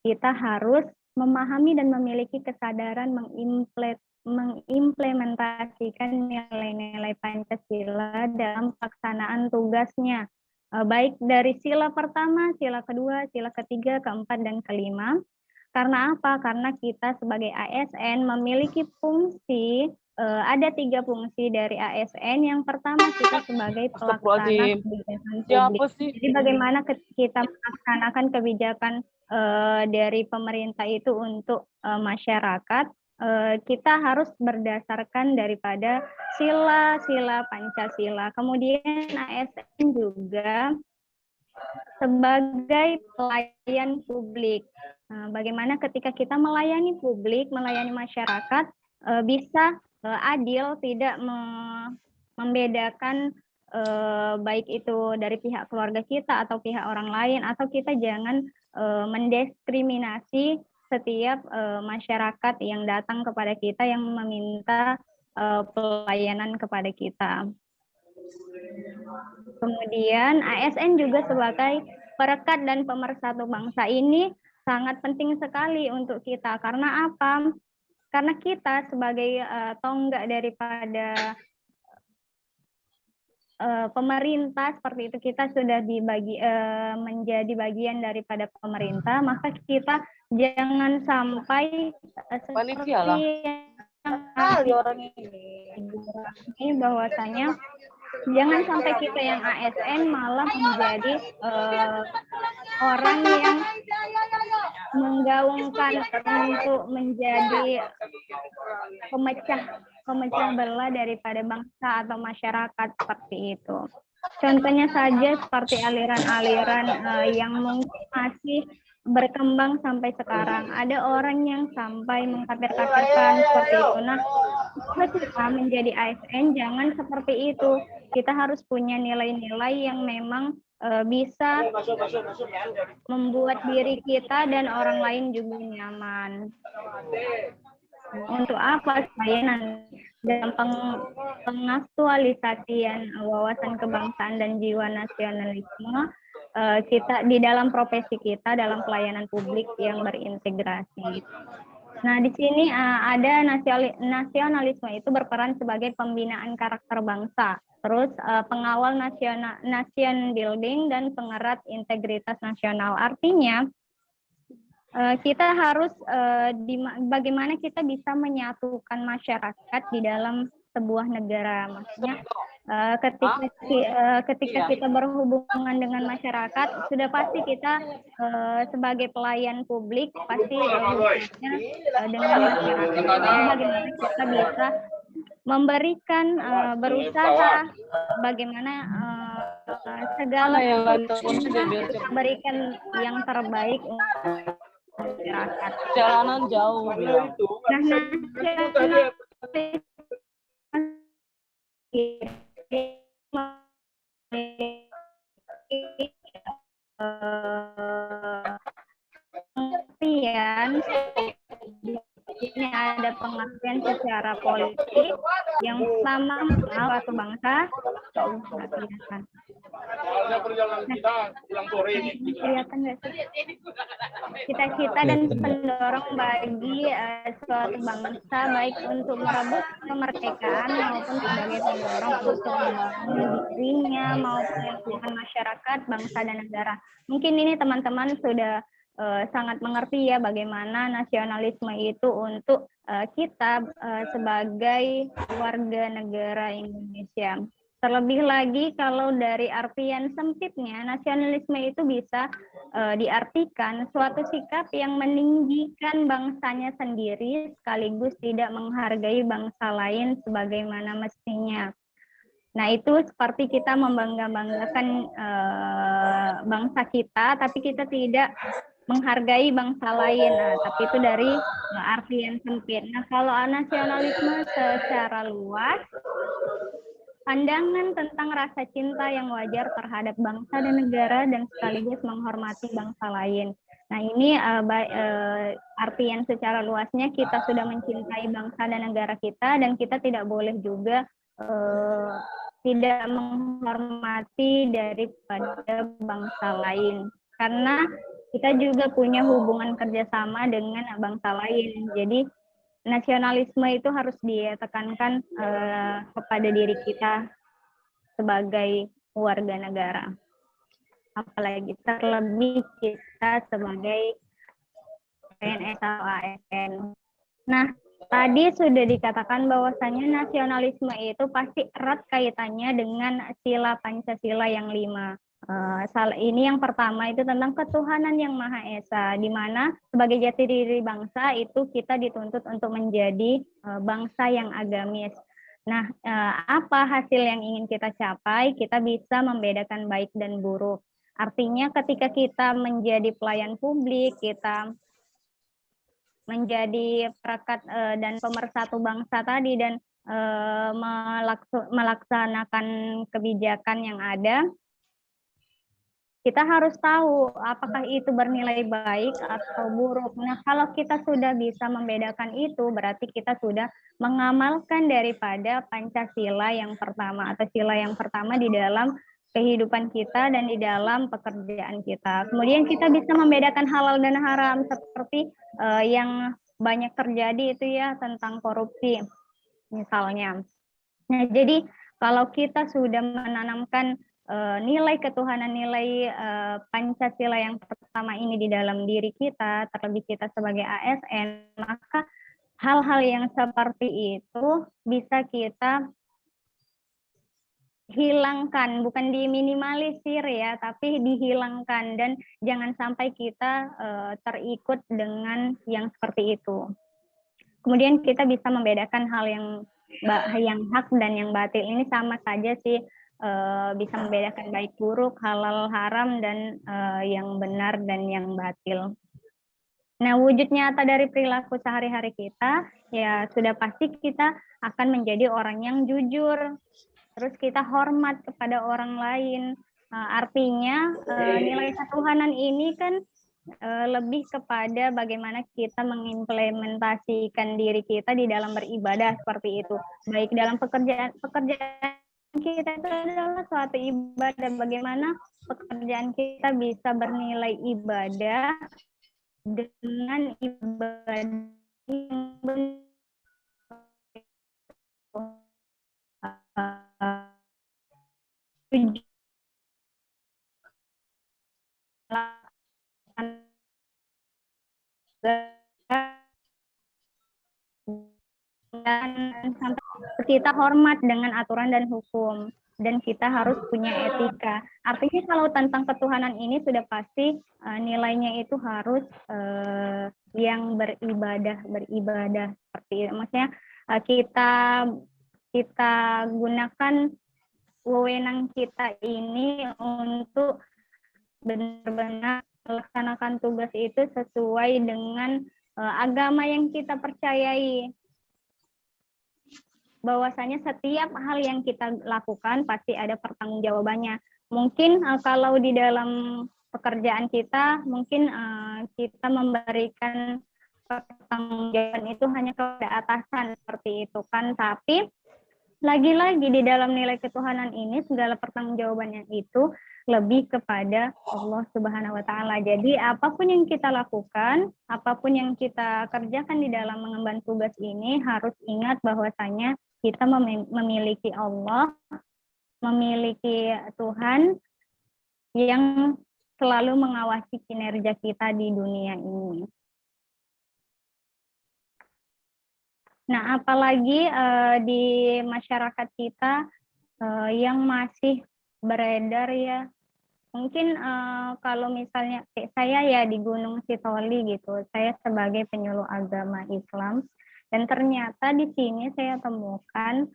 kita harus memahami dan memiliki kesadaran mengimplementasikan nilai-nilai Pancasila dalam pelaksanaan tugasnya, baik dari sila pertama, sila kedua, sila ketiga, keempat, dan kelima. Karena apa? Karena kita sebagai ASN memiliki fungsi, ada 3 fungsi dari ASN. Yang pertama, kita sebagai pelaksana kebijakan publik. Jadi bagaimana kita melaksanakan kebijakan dari pemerintah itu untuk masyarakat, kita harus berdasarkan daripada sila-sila Pancasila. Kemudian ASN juga sebagai pelayan publik. Bagaimana ketika kita melayani publik, melayani masyarakat, bisa adil, tidak membedakan baik itu dari pihak keluarga kita atau pihak orang lain, atau kita jangan mendiskriminasi setiap masyarakat yang datang kepada kita yang meminta pelayanan kepada kita. Kemudian ASN juga sebagai perekat dan pemersatu bangsa ini sangat penting sekali untuk kita. Karena apa? Karena kita sebagai tonggak daripada pemerintah seperti itu, kita sudah menjadi bagian daripada pemerintah, maka kita jangan sampai seperti ini bahwasanya jangan sampai kita yang ASN malah menjadi orang yang menggaungkan untuk menjadi pemecah belah daripada bangsa atau masyarakat seperti itu. Contohnya saja seperti aliran-aliran yang mungkin masih berkembang sampai sekarang. Ada orang yang sampai mengkafir-kafirkan seperti itu. Nah, kita menjadi ASN jangan seperti itu. Kita harus punya nilai-nilai yang memang bisa membuat diri kita dan orang lain juga nyaman. Untuk apa? Supaya nanti dalam pengaktualisasian wawasan kebangsaan dan jiwa nasionalisme kita di dalam profesi kita dalam pelayanan publik yang berintegrasi. Nah, di sini ada nasionalisme itu berperan sebagai pembinaan karakter bangsa, terus pengawal nation building dan pengerat integritas nasional. Artinya kita harus bagaimana kita bisa menyatukan masyarakat di dalam sebuah negara. Maksudnya ketika kita berhubungan dengan masyarakat, sudah pasti kita sebagai pelayan publik pasti hubungannya dengan masyarakat. Jadi bagaimana kita bisa memberikan berusaha bagaimana segala berikan yang terbaik untuk masyarakat. Jalanan jauh. Pengertian ini ada pengertian secara politik yang sama suatu bangsa. Kelihatan nggak sih? Cita-cita dan pendorong bagi suatu bangsa baik untuk merebut kemerdekaan maupun sebagai pendorong untuk membangun dirinya maupun lingkungan masyarakat, bangsa dan negara. Mungkin ini teman-teman sudah sangat mengerti ya bagaimana nasionalisme itu untuk kita sebagai warga negara Indonesia. Terlebih lagi kalau dari artian sempitnya, nasionalisme itu bisa diartikan suatu sikap yang meninggikan bangsanya sendiri sekaligus tidak menghargai bangsa lain sebagaimana mestinya. Nah, itu seperti kita membangga-banggakan bangsa kita, tapi kita tidak menghargai bangsa lain. Nah, tapi itu dari arti yang sempit. Nah, kalau nasionalisme secara luas, pandangan tentang rasa cinta yang wajar terhadap bangsa dan negara dan sekaligus menghormati bangsa lain. Nah, ini artian secara luasnya kita sudah mencintai bangsa dan negara kita, dan kita tidak boleh juga tidak menghormati daripada bangsa lain. Karena kita juga punya hubungan kerjasama dengan bangsa lain. Jadi nasionalisme itu harus ditekankan kepada diri kita sebagai warga negara. Apalagi terlebih kita sebagai PNS atau ASN. Nah, tadi sudah dikatakan bahwasanya nasionalisme itu pasti erat kaitannya dengan sila Pancasila yang 5. Ini yang pertama itu tentang ketuhanan yang Maha Esa, di mana sebagai jati diri bangsa itu kita dituntut untuk menjadi bangsa yang agamis. Nah, apa hasil yang ingin kita capai? Kita bisa membedakan baik dan buruk. Artinya ketika kita menjadi pelayan publik, kita menjadi perekat dan pemersatu bangsa tadi dan melaksanakan kebijakan yang ada, kita harus tahu apakah itu bernilai baik atau buruk. Nah, kalau kita sudah bisa membedakan itu, berarti kita sudah mengamalkan daripada Pancasila yang pertama atau sila yang pertama di dalam kehidupan kita dan di dalam pekerjaan kita. Kemudian kita bisa membedakan halal dan haram seperti yang banyak terjadi itu ya tentang korupsi misalnya. Nah, jadi kalau kita sudah menanamkan nilai ketuhanan, nilai Pancasila yang pertama ini di dalam diri kita, terlebih kita sebagai ASN, maka hal-hal yang seperti itu bisa kita hilangkan, bukan diminimalisir ya, tapi dihilangkan, dan jangan sampai kita terikut dengan yang seperti itu. Kemudian kita bisa membedakan hal yang hak dan yang batil. Ini sama saja sih, bisa membedakan baik buruk, halal haram, dan yang benar dan yang batil. Nah, wujud nyata dari perilaku sehari-hari kita, ya sudah pasti kita akan menjadi orang yang jujur. Terus kita hormat kepada orang lain. Artinya nilai ketuhanan ini kan lebih kepada bagaimana kita mengimplementasikan diri kita di dalam beribadah seperti itu. Baik dalam pekerjaan kita itu adalah suatu ibadah. Bagaimana pekerjaan kita bisa bernilai ibadah dengan ibadah yang benar. Dan sampai kita hormat dengan aturan dan hukum, dan kita harus punya etika. Artinya kalau tentang ketuhanan ini sudah pasti nilainya itu harus yang beribadah seperti itu. Maksudnya kita gunakan wewenang kita ini untuk benar-benar melaksanakan tugas itu sesuai dengan agama yang kita percayai. Bahwasanya setiap hal yang kita lakukan pasti ada pertanggungjawabannya. Mungkin kalau di dalam pekerjaan kita, mungkin kita memberikan pertanggungjawaban itu hanya kepada atasan seperti itu kan. Tapi lagi-lagi di dalam nilai ketuhanan ini segala pertanggungjawabannya itu lebih kepada Allah Subhanahu wa Ta'ala. Jadi apapun yang kita lakukan, apapun yang kita kerjakan di dalam mengemban tugas ini, harus ingat bahwasanya kita memiliki Allah, memiliki Tuhan yang selalu mengawasi kinerja kita di dunia ini. Nah, apalagi di masyarakat kita yang masih beredar ya. Mungkin kalau misalnya kayak saya ya di Gunung Sitoli gitu, saya sebagai penyuluh agama Islam, dan ternyata di sini saya temukan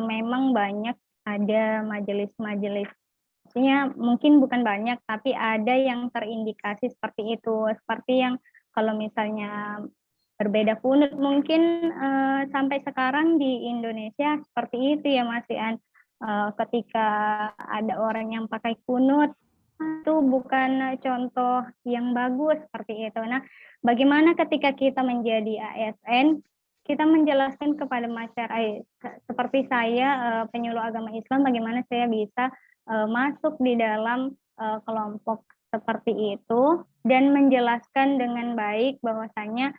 memang banyak ada majelis-majelis, maksudnya mungkin bukan banyak, tapi ada yang terindikasi seperti itu, seperti yang kalau misalnya berbeda kunut mungkin sampai sekarang di Indonesia seperti itu ya Mas Ian. Ketika ada orang yang pakai kunut itu bukan contoh yang bagus seperti itu. Nah, bagaimana ketika kita menjadi ASN, kita menjelaskan kepada masyarakat seperti saya penyuluh agama Islam, bagaimana saya bisa masuk di dalam kelompok seperti itu dan menjelaskan dengan baik bahwasanya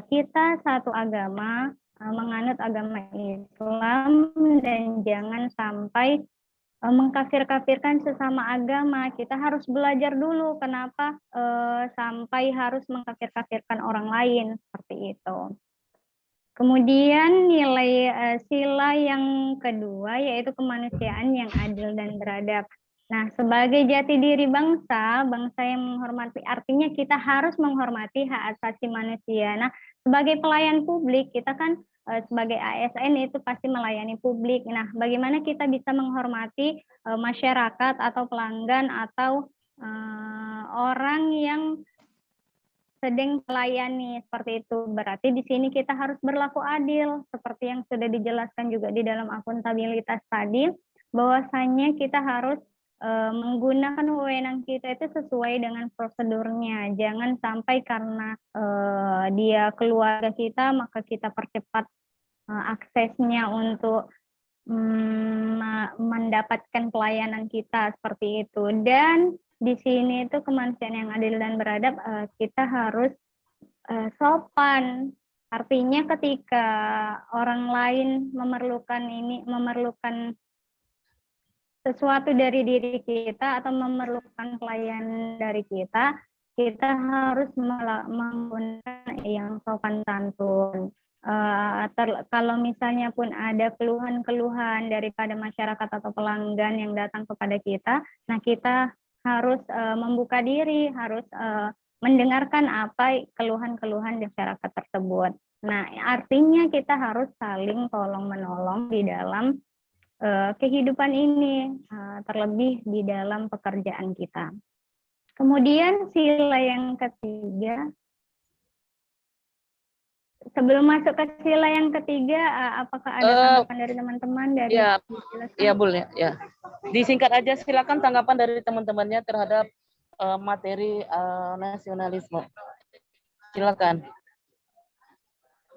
kita satu agama, menganut agama Islam, dan jangan sampai mengkafir-kafirkan sesama agama. Kita harus belajar dulu kenapa sampai harus mengkafir-kafirkan orang lain seperti itu. Kemudian nilai sila yang kedua yaitu kemanusiaan yang adil dan beradab. Nah, sebagai jati diri bangsa, bangsa yang menghormati, artinya kita harus menghormati hak asasi manusia. Nah, sebagai pelayan publik, kita kan sebagai ASN itu pasti melayani publik. Nah, bagaimana kita bisa menghormati masyarakat atau pelanggan atau orang yang sedang melayani seperti itu. Berarti di sini kita harus berlaku adil, seperti yang sudah dijelaskan juga di dalam akuntabilitas tadi, bahwasanya kita harus menggunakan wewenang kita itu sesuai dengan prosedurnya. Jangan sampai karena dia keluarga kita, maka kita percepat aksesnya untuk mendapatkan pelayanan kita seperti itu. Dan di sini itu kemanusiaan yang adil dan beradab, kita harus sopan. Artinya ketika orang lain memerlukan sesuatu dari diri kita atau memerlukan pelayanan dari kita harus menggunakan yang sopan santun. Kalau misalnya pun ada keluhan-keluhan daripada masyarakat atau pelanggan yang datang kepada kita, nah kita harus membuka diri, harus mendengarkan apa keluhan-keluhan masyarakat tersebut. Nah, artinya kita harus saling tolong-menolong di dalam kehidupan ini, terlebih di dalam pekerjaan kita. Kemudian sila yang ketiga, sebelum masuk ke sila yang ketiga, apakah ada tanggapan dari teman-teman? Ya boleh ya. Disingkat aja, silakan tanggapan dari teman-temannya terhadap materi nasionalisme. Silakan.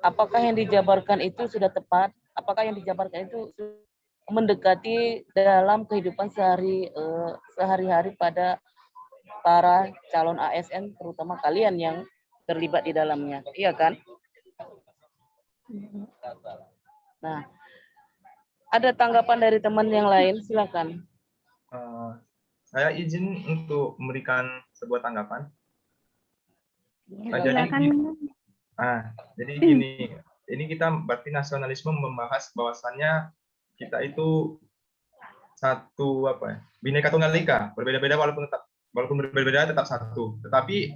Apakah yang dijabarkan itu sudah tepat? Apakah yang dijabarkan itu mendekati dalam kehidupan sehari-hari pada para calon ASN, terutama kalian yang terlibat di dalamnya, iya kan? Nah, ada tanggapan dari teman yang lain, silakan. Saya izin untuk memberikan sebuah tanggapan. Jadi gini, ini kita berarti nasionalisme membahas bahwasannya kita itu satu Bhinneka Tunggal Ika, berbeda-beda walaupun berbeda tetap satu. Tetapi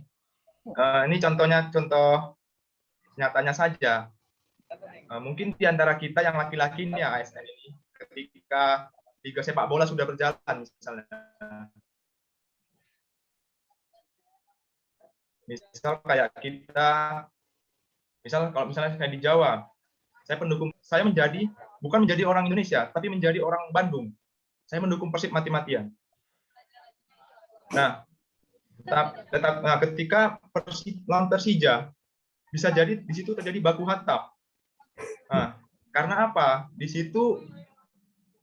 ini contoh nyatanya saja. Mungkin di antara kita yang laki-laki ini ya ASN ini, ketika liga sepak bola sudah berjalan misal kayak kita, kalau misalnya kayak di Jawa, saya bukan menjadi orang Indonesia, tapi menjadi orang Bandung. Saya mendukung Persib mati-matian. Nah, ketika Persib lawan Persija, bisa jadi di situ terjadi baku hantam. Nah, karena apa? Di situ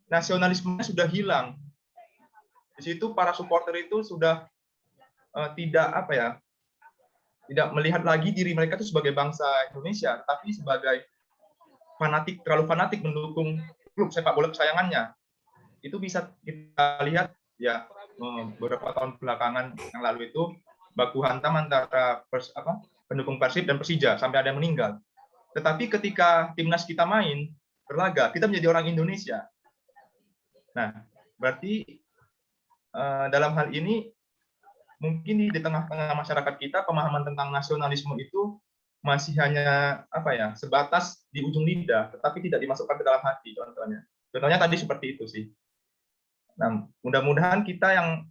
nasionalismenya sudah hilang. Di situ para supporter itu sudah tidak melihat lagi diri mereka itu sebagai bangsa Indonesia, tapi sebagai terlalu fanatik mendukung klub sepak bola kesayangannya. Itu bisa kita lihat ya beberapa tahun belakangan yang lalu itu baku hantam antara pendukung Persib dan Persija sampai ada yang meninggal. Tetapi ketika timnas kita berlaga, kita menjadi orang Indonesia. Nah, berarti dalam hal ini mungkin di tengah-tengah masyarakat kita pemahaman tentang nasionalisme itu masih hanya sebatas di ujung lidah, tetapi tidak dimasukkan ke dalam hati. Contohnya tadi seperti itu sih. Nah, mudah-mudahan kita yang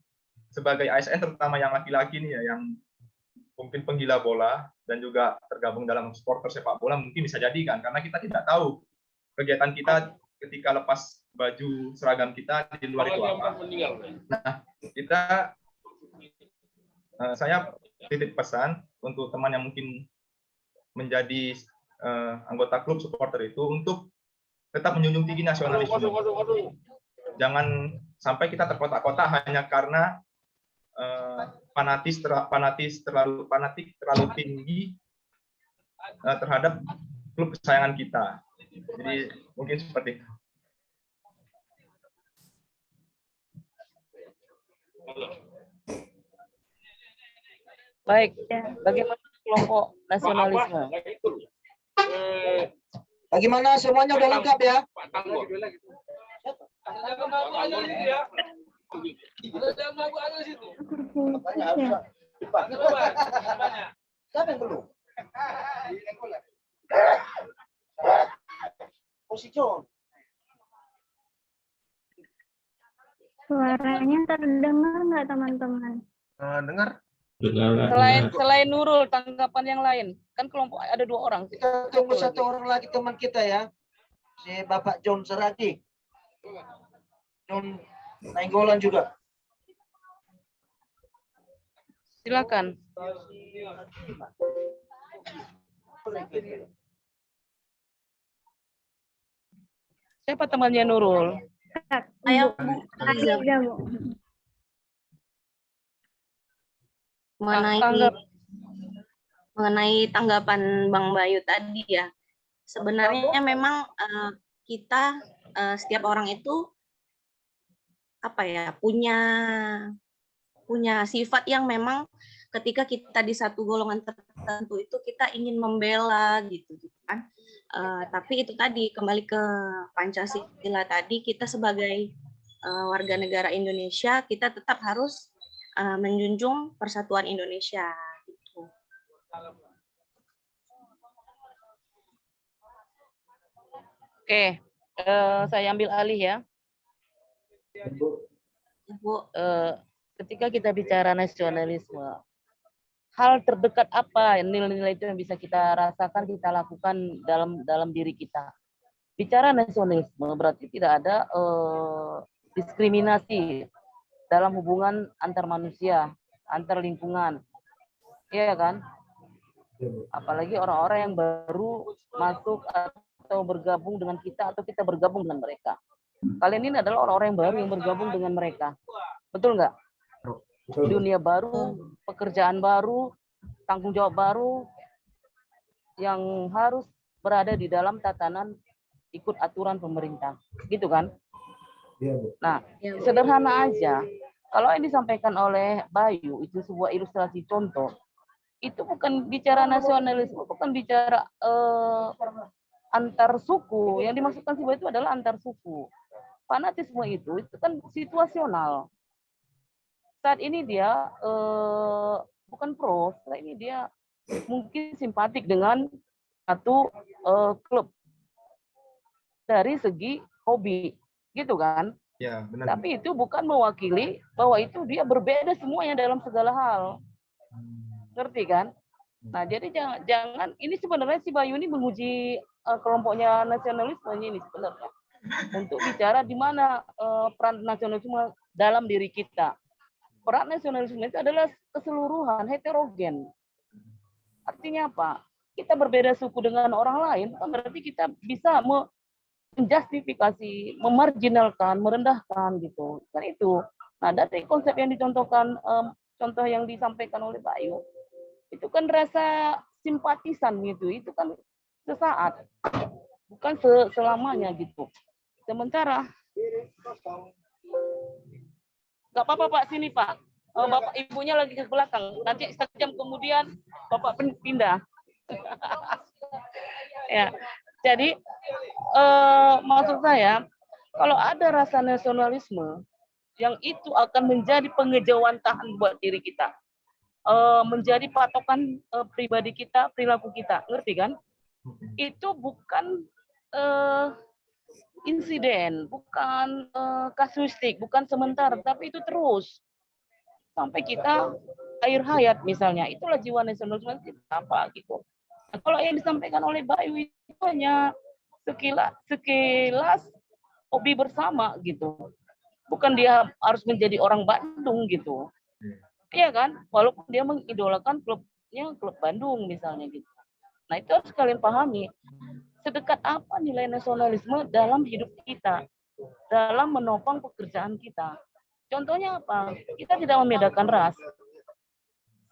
sebagai ASN, terutama yang laki-laki nih ya, yang mungkin penggila bola dan juga tergabung dalam supporter sepak bola, mungkin bisa jadi kan, karena kita tidak tahu kegiatan kita ketika lepas baju seragam kita di luar itu apa. Nah, saya titip pesan untuk teman yang mungkin menjadi anggota klub supporter itu untuk tetap menjunjung tinggi nasionalisme. Jangan sampai kita terkotak-kotak hanya karena fanatik terlalu tinggi terhadap klub kesayangan kita. Jadi mungkin seperti itu. Baik, bagaimana kelompok nasionalisme? Bagaimana semuanya udah lengkap ya? Siapa yang belum? Position. Suaranya terdengar nggak teman-teman? Dengar? Selain Nurul, tanggapan yang lain. Kan kelompok ada 2 orang. Kita tunggu 1 orang lagi teman kita ya. Si Bapak John Serati. John Nainggolan juga. Silakan. Siapa temannya Nurul? Ayo, Bu. Ayo, Bu. Mengenai tanggapan Bang Bayu tadi ya, sebenarnya memang kita setiap orang itu punya sifat yang memang ketika kita di satu golongan tertentu itu kita ingin membela gitu kan. Tapi itu tadi kembali ke Pancasila tadi, kita sebagai warga negara Indonesia kita tetap harus menjunjung persatuan Indonesia gitu. Oke, saya ambil alih ya. Ibu, Ketika kita bicara nasionalisme, hal terdekat apa nilai-nilai itu yang bisa kita rasakan, kita lakukan dalam diri kita? Bicara nasionalisme berarti tidak ada diskriminasi dalam hubungan antar manusia, antar lingkungan, iya kan? Apalagi orang-orang yang baru masuk atau bergabung dengan kita atau kita bergabung dengan mereka. Kalian ini adalah orang-orang yang baru yang bergabung dengan mereka, betul nggak? Dunia baru, pekerjaan baru, tanggung jawab baru, yang harus berada di dalam tatanan ikut aturan pemerintah, gitu kan? Nah, sederhana aja. Kalau yang disampaikan oleh Bayu itu sebuah ilustrasi contoh. Itu bukan bicara nasionalisme, bukan bicara antar suku. Yang dimaksudkan sebuah itu adalah antar suku. Fanatisme itu kan situasional. Saat ini dia bukan pro, saat ini dia mungkin simpatik dengan satu klub dari segi hobi, gitu kan? Ya, benar. Tapi itu bukan mewakili bahwa itu dia berbeda semuanya dalam segala hal. Ngerti kan? Nah, jadi jangan ini sebenarnya si Bayu ini menguji kelompoknya nasionalisme ini sebenarnya. Untuk bicara di mana peran nasionalisme dalam diri kita. Peran nasionalisme itu adalah keseluruhan, heterogen. Artinya apa? Kita berbeda suku dengan orang lain, berarti kita bisa menjustifikasi, memarginalkan, merendahkan gitu. Kan itu. Nah, dari konsep yang dicontohkan, contoh yang disampaikan oleh Bayu, itu kan rasa simpatisan gitu. Itu kan sesaat, bukan selamanya gitu. Sementara, nggak apa-apa Pak, sini Pak. Bapak ibunya lagi ke belakang. Nanti 1 jam kemudian Bapak pindah. Ya. Jadi maksud saya Kalau ada rasa nasionalisme, yang itu akan menjadi pengejawantahan buat diri kita. Menjadi patokan pribadi kita, perilaku kita. Ngerti kan? Itu bukan insiden, bukan kasuistik, bukan sementara, tapi itu terus. Sampai kita air hayat misalnya. Itulah jiwa nasionalisme kita apa gitu. Nah, kalau yang disampaikan oleh Bayu itu hanya sekilas hobi bersama gitu. Bukan dia harus menjadi orang Bandung gitu. Iya kan? Walaupun dia mengidolakan klubnya klub Bandung misalnya gitu. Nah, itu harus kalian pahami. Sedekat apa nilai nasionalisme dalam hidup kita, dalam menopang pekerjaan kita. Contohnya apa? Kita tidak membedakan ras.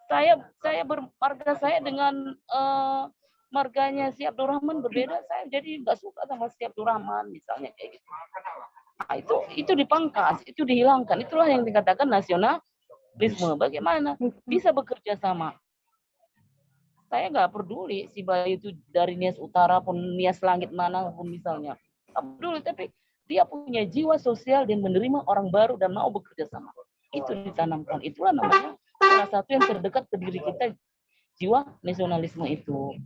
Saya bermarga saya dengan marganya si Abdurrahman berbeda. Saya jadi nggak suka sama si Abdurrahman misalnya kayak gitu. Nah, itu dipangkas, itu dihilangkan. Itulah yang dikatakan nasionalisme. Bagaimana bisa bekerja sama? Saya nggak peduli si Bayu itu dari Nias Utara pun Nias Langit mana pun misalnya. Nggak peduli, tapi dia punya jiwa sosial dan menerima orang baru dan mau bekerja sama. Itu ditanamkan. Itulah namanya salah satu yang terdekat ke diri kita, jiwa nasionalisme itu.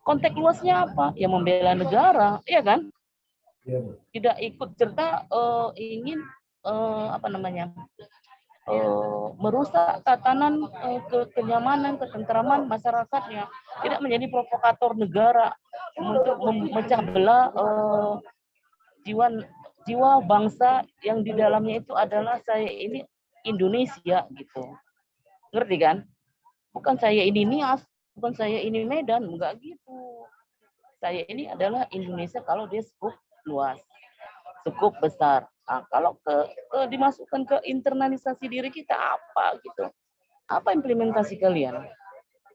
Konteks luasnya apa? Ya membela negara, iya kan? Tidak ikut serta ingin merusak tatanan kenyamanan, ketentraman masyarakatnya, tidak menjadi provokator negara untuk memecah belah jiwa bangsa yang di dalamnya itu adalah saya ini Indonesia gitu, ngerti kan? Bukan saya ini Nias, bukan saya ini Medan, enggak gitu. Saya ini adalah Indonesia kalau dia cukup luas, cukup besar. Nah, kalau dimasukkan ke internalisasi diri kita apa gitu? Apa implementasi kalian?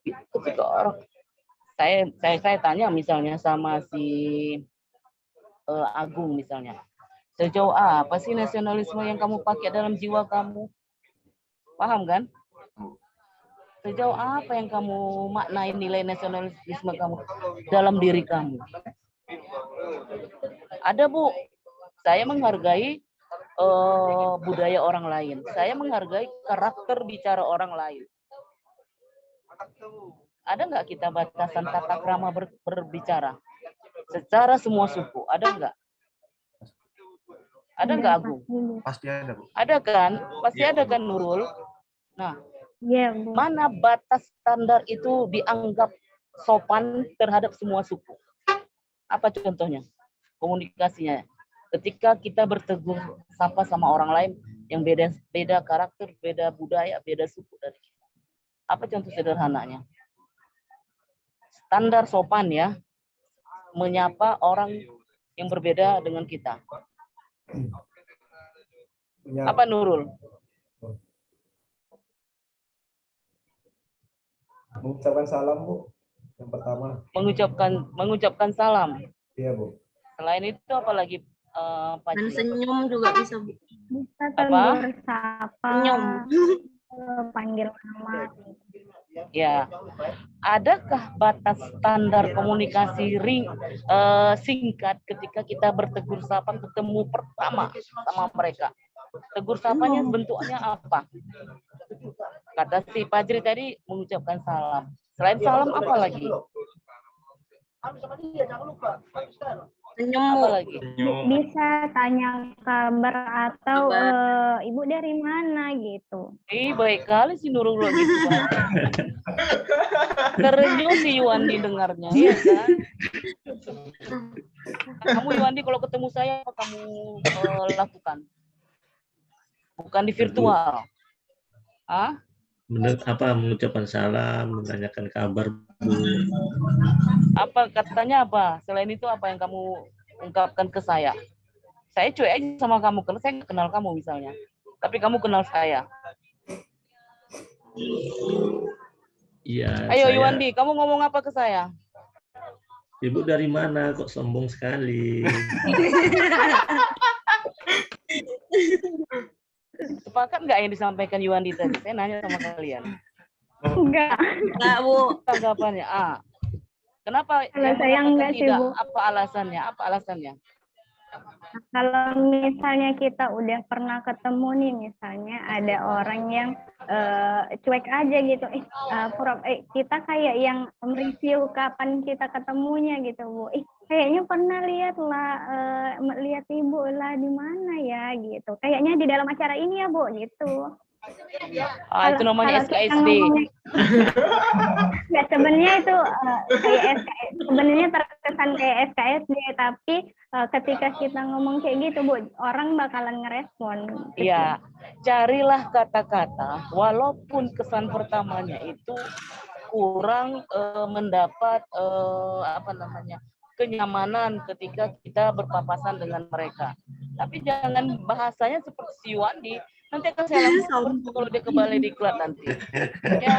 Ketika orang saya tanya misalnya sama si Agung misalnya, sejauh apa sih nasionalisme yang kamu pakai dalam jiwa kamu? Paham kan? Sejauh apa yang kamu maknai nilai nasionalisme kamu dalam diri kamu? Ada, Bu. Saya menghargai budaya orang lain. Saya menghargai karakter bicara orang lain. Ada nggak kita batasan tata krama berbicara? Secara semua suku, ada nggak? Ada nggak, Agung? Pasti ada, Bu. Ada kan? Pasti ada kan, Nurul? Nah, Iya, Bu. mana batas standar itu dianggap sopan terhadap semua suku? Apa contohnya? Komunikasinya. Ketika kita bertegur sapa sama orang lain yang beda karakter, beda budaya, beda suku dari kita. Apa contoh sederhananya? Standar sopan ya, menyapa orang yang berbeda dengan kita. Apa, Nurul? Mengucapkan salam, Bu. Yang pertama. Mengucapkan salam. Iya, Bu. Selain itu apalagi Pak Dan Ji? senyum juga bisa. Bisa tegur sapa, Senyum. panggil nama. Ya, adakah batas standar komunikasi singkat ketika kita bertegur sapa ketemu pertama sama mereka? Tegur sapanya bentuknya apa? Kata si Fajri tadi mengucapkan salam. Selain salam apa lagi? Senyum, Apa Bu. lagi? Bisa tanya kabar atau ibu dari mana gitu. Baik kali si Nurul gitu. Terenyuh si Yuandi dengarnya, iya kan? Kamu Yuandi kalau ketemu saya apa kamu lakukan? Bukan di virtual. Ah? Mengucapkan salam, menanyakan kabar, Bu. Apa katanya apa? Selain itu apa yang kamu ungkapkan ke saya? Saya cuek aja sama kamu karena saya nggak kenal kamu misalnya. Tapi kamu kenal saya. Iya. Ayo Yuandi, kamu ngomong apa ke saya? Ibu dari mana? Kok sombong sekali? Sepakat nggak yang disampaikan Yuandi tadi? Saya nanya sama kalian. Enggak. Enggak, Bu. Tanggapannya, kenapa Kalau yang saya mengatakan enggak sih, tidak? Bu. Apa alasannya? Apa alasannya? Kalau misalnya kita udah pernah ketemu nih, misalnya ada orang yang cuek aja gitu, kita kayak yang mereview kapan kita ketemunya gitu, Bu. Kayaknya pernah lihat lah, lihat Ibu lah di mana ya gitu. Kayaknya di dalam acara ini ya, Bu, gitu. Itu namanya SKSD. Ya sebenarnya itu kayak sebenarnya terkesan kayak SKSD, tapi ketika kita ngomong kayak gitu, Bu, orang bakalan ngerespon. Iya, carilah kata-kata walaupun kesan pertamanya itu kurang mendapat kenyamanan ketika kita berpapasan dengan mereka. Tapi jangan bahasanya seperti si Wandi. Nanti akan saya langsung kalau dia ke balai diklat nanti. Ya,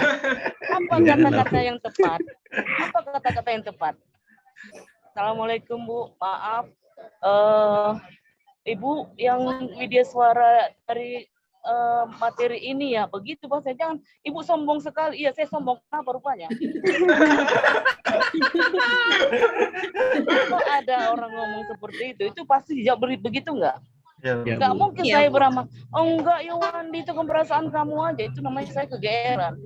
apa kata-kata yang tepat? Apa kata-kata yang tepat? Assalamualaikum, Bu. Maaf, Ibu yang widya suara dari materi ini ya, begitu Pak. Saya jangan, Ibu sombong sekali. Iya, saya sombong. Kenapa rupanya? Kalau ada orang ngomong seperti itu pasti dijawab begitu enggak? Ya, Nggak mungkin saya beramal. Oh enggak, ya Wandi, itu keperasaan kamu aja. Itu namanya saya kegeeran.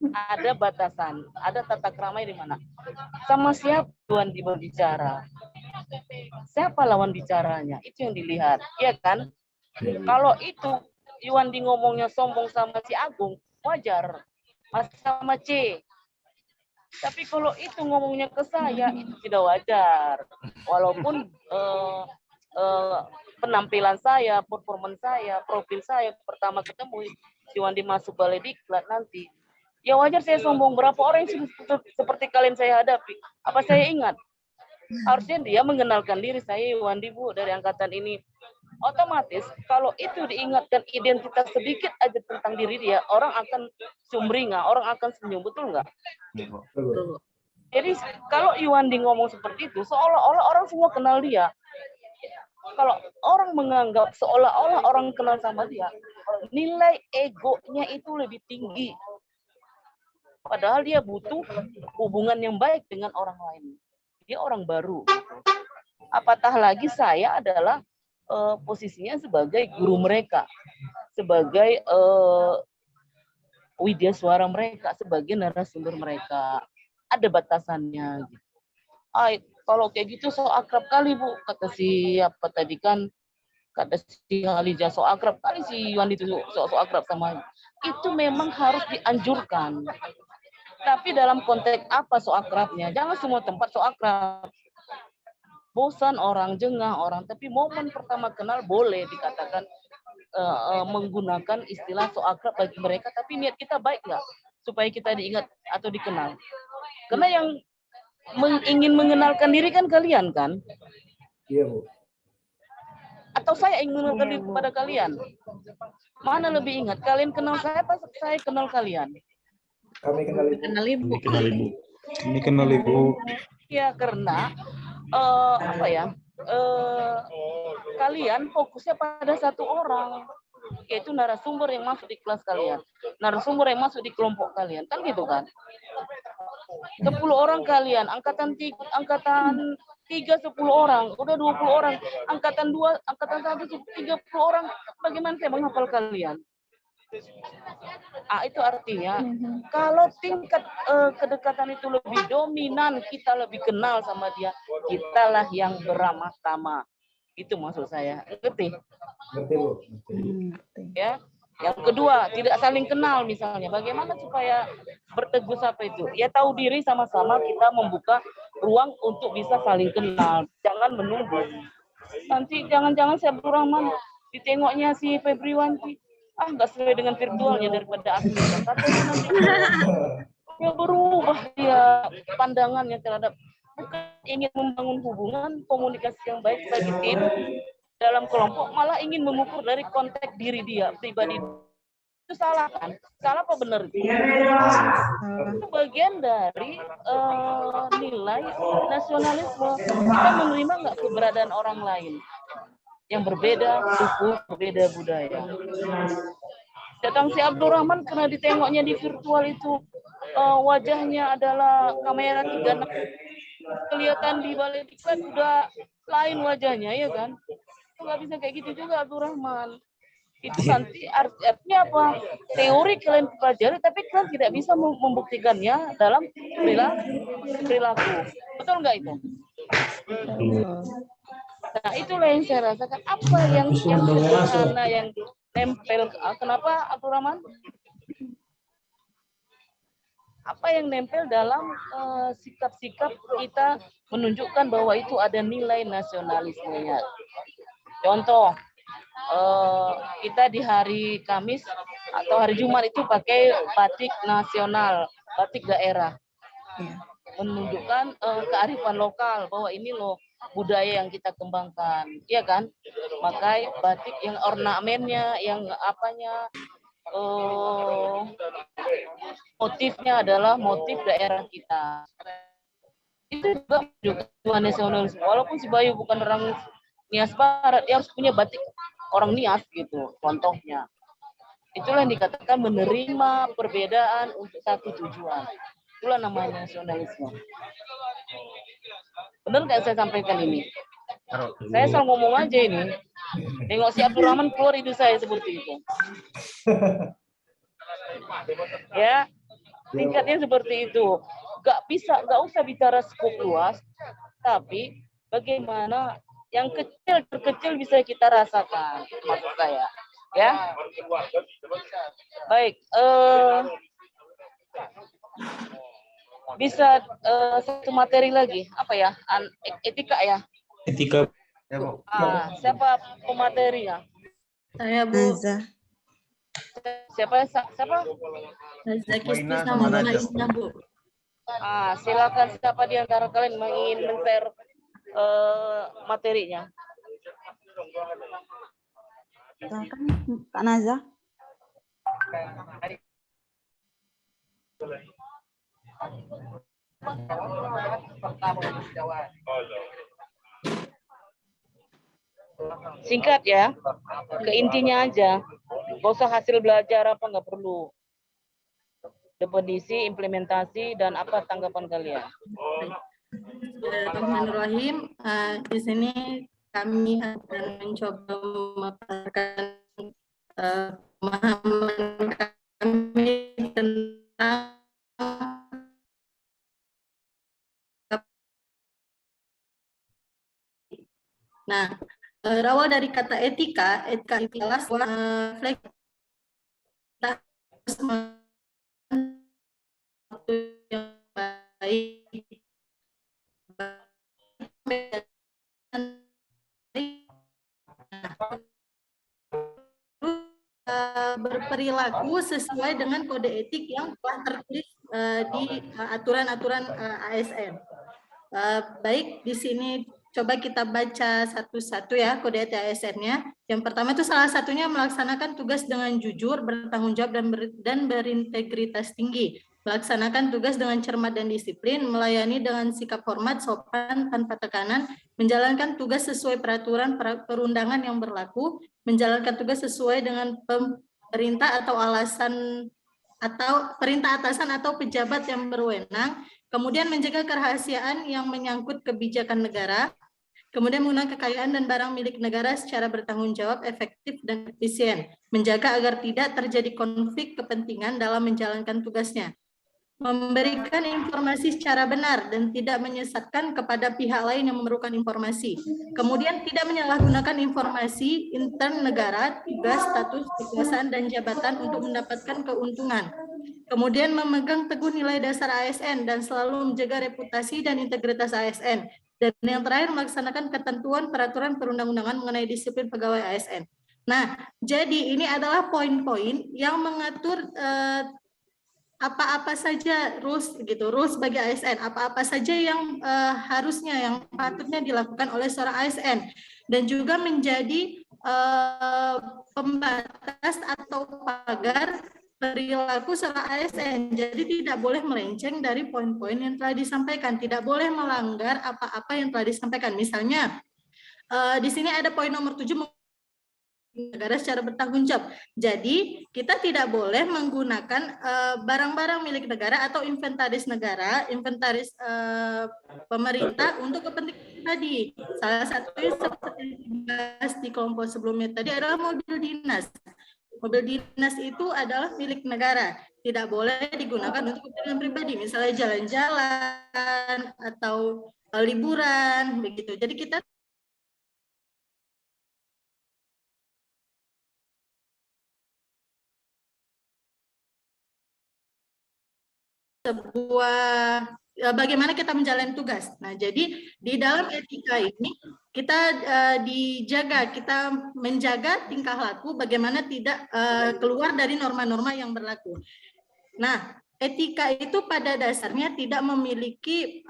Ada batasan, ada tata krama di mana. Sama siapa Wandi berbicara? Siapa lawan bicaranya? Itu yang dilihat, iya kan? Kalau itu Wandi ngomongnya sombong sama si Agung, wajar. Masih sama C. Tapi kalau itu ngomongnya ke saya, itu tidak wajar. Walaupun penampilan saya, performance saya, profil saya pertama ketemu si Wandi masuk balai diklat nanti, ya wajar saya sombong. Berapa orang yang seperti kalian saya hadapi? Apa saya ingat? Harusnya dia mengenalkan diri, saya Wandi, Bu, dari angkatan ini. Otomatis kalau itu diingatkan identitas sedikit aja tentang diri dia, orang akan sumringah, orang akan senyum, betul nggak? Betul. Jadi kalau Iwandi ngomong seperti itu, seolah-olah orang semua kenal dia. Kalau orang menganggap seolah-olah orang kenal sama dia, nilai egonya itu lebih tinggi. Padahal dia butuh hubungan yang baik dengan orang lain. Dia orang baru. Apatah lagi saya adalah posisinya sebagai guru mereka, sebagai widya suara mereka, sebagai narasumber mereka. Ada batasannya. Gitu. Kalau kayak gitu so akrab kali, Bu, kata siapa tadi kan, kata si Halija so akrab kali si Wandi itu so akrab sama. Itu memang harus dianjurkan. Tapi dalam konteks apa so akrabnya? Jangan semua tempat so akrab. Bosan orang, jengah orang, tapi momen pertama kenal boleh dikatakan menggunakan istilah so akrab bagi mereka, tapi niat kita baik nggak? Supaya kita diingat atau dikenal. Karena yang ingin mengenalkan diri kan kalian kan? Iya, Bu. Atau saya ingin mengenalkan diri kepada kalian? Mana lebih ingat? Kalian kenal saya atau saya kenal kalian? Kami kenal Ibu. Ini kenal Ibu. Ya, karena kalian fokusnya pada satu orang, yaitu narasumber yang masuk di kelas kalian, narasumber yang masuk di kelompok kalian, kan gitu kan? 10 orang kalian, angkatan 3 10 orang, udah 20 orang, angkatan 2, angkatan 1 30 orang, bagaimana saya menghafal kalian? Itu artinya kalau tingkat kedekatan itu lebih dominan, kita lebih kenal sama dia, kitalah yang beramah tamah. Itu maksud saya. Ngerti? Ngerti, Bu. Ya. Yang kedua, tidak saling kenal misalnya. Bagaimana supaya bertegur sapa itu? Ya tahu diri, sama-sama kita membuka ruang untuk bisa saling kenal. Jangan menunggu. Nanti jangan-jangan saya Abdurrahman ditengoknya si Febriwanti. Nggak sesuai dengan virtualnya daripada asli. Katanya nanti ya berubah dia pandangannya terhadap, bukan ingin membangun hubungan komunikasi yang baik bagi tim dalam kelompok, malah ingin mengukur dari konteks diri dia pribadi. Itu salah kan? Salah apa benar? Itu bagian dari nilai nasionalisme. Kita menerima nggak keberadaan orang lain yang berbeda suku, berbeda budaya. Datang si Abdurrahman karena ditengoknya di virtual itu wajahnya adalah kamera 36, kelihatan di balai diklat lain wajahnya, ya kan? Nggak bisa kayak gitu juga, Abdurrahman. Itu nanti artinya apa? Teori kalian pelajari, tapi kalian tidak bisa membuktikannya dalam perilaku. Betul nggak itu? Nah, itulah yang saya rasakan. Apa yang sederhana, yang nempel? Kenapa, Abdurrahman? Apa yang nempel dalam sikap-sikap kita menunjukkan bahwa itu ada nilai nasionalismenya. Contoh, kita di hari Kamis atau hari Jumat itu pakai batik nasional, batik daerah. Menunjukkan kearifan lokal, bahwa ini loh budaya yang kita kembangkan, iya kan? Pakai batik yang ornamennya, yang apanya, motifnya adalah motif daerah kita. Itu juga nasionalis. Walaupun si Bayu bukan orang Nias Barat, dia harus punya batik orang Nias gitu, contohnya. Itulah yang dikatakan menerima perbedaan untuk satu tujuan. Itulah namanya nasionalisme. Benar nggak saya sampaikan ini? Saya selalu ngomong aja ini. Tengok si Abdurrahman keluar ide saya seperti itu. Ya, tingkatnya seperti itu. Nggak usah bicara skop luas, tapi bagaimana yang terkecil bisa kita rasakan, maksud saya. Ya, baik. Bisa satu materi lagi, apa ya? Etika ya? Etika. Siapa pematerinya? Saya, Bu. Siapa? Naza Kisti sama Naisnya, Bu. Silakan, siapa di antara kalian ingin men-share materinya? Silakan, Kak Naza. Singkat ya, ke intinya aja. Gak usah hasil belajar apa, nggak perlu. Definisi, implementasi, dan apa tanggapan kalian? Bismillahirrahmanirrahim. Di sini kami akan mencoba memaparkan pemahaman kami tentang berawal dari kata etika adalah yang baik berperilaku sesuai dengan kode etik yang telah tertulis di aturan-aturan ASN. Baik, di sini coba kita baca satu-satu ya kode etik ASN-nya. Yang pertama itu salah satunya melaksanakan tugas dengan jujur, bertanggung jawab, dan berintegritas tinggi. Melaksanakan tugas dengan cermat dan disiplin, melayani dengan sikap hormat, sopan, tanpa tekanan, menjalankan tugas sesuai peraturan perundangan yang berlaku, menjalankan tugas sesuai dengan perintah atau perintah atasan atau pejabat yang berwenang, kemudian menjaga kerahasiaan yang menyangkut kebijakan negara, kemudian menggunakan kekayaan dan barang milik negara secara bertanggung jawab, efektif, dan efisien, menjaga agar tidak terjadi konflik kepentingan dalam menjalankan tugasnya, memberikan informasi secara benar dan tidak menyesatkan kepada pihak lain yang memerlukan informasi. Kemudian tidak menyalahgunakan informasi intern negara, tugas, status, kekuasaan, dan jabatan untuk mendapatkan keuntungan. Kemudian memegang teguh nilai dasar ASN dan selalu menjaga reputasi dan integritas ASN. Dan yang terakhir melaksanakan ketentuan peraturan perundang-undangan mengenai disiplin pegawai ASN. Nah, jadi ini adalah poin-poin yang mengatur apa-apa saja rules bagi ASN, apa-apa saja yang harusnya, yang patutnya dilakukan oleh seorang ASN, dan juga menjadi pembatas atau pagar perilaku seorang ASN. Jadi tidak boleh melenceng dari poin-poin yang telah disampaikan, tidak boleh melanggar apa-apa yang telah disampaikan. Misalnya di sini ada poin nomor 7 negara secara bertanggung jawab. Jadi kita tidak boleh menggunakan barang-barang milik negara atau inventaris negara, inventaris pemerintah untuk kepentingan tadi. Salah satunya seperti dibahas di kelompok sebelumnya tadi adalah mobil dinas. Mobil dinas itu adalah milik negara, tidak boleh digunakan untuk kepentingan pribadi, misalnya jalan-jalan atau liburan, begitu. Jadi kita bagaimana kita menjalani tugas. Nah, jadi di dalam etika ini kita kita menjaga tingkah laku bagaimana tidak keluar dari norma-norma yang berlaku. Nah, etika itu pada dasarnya tidak memiliki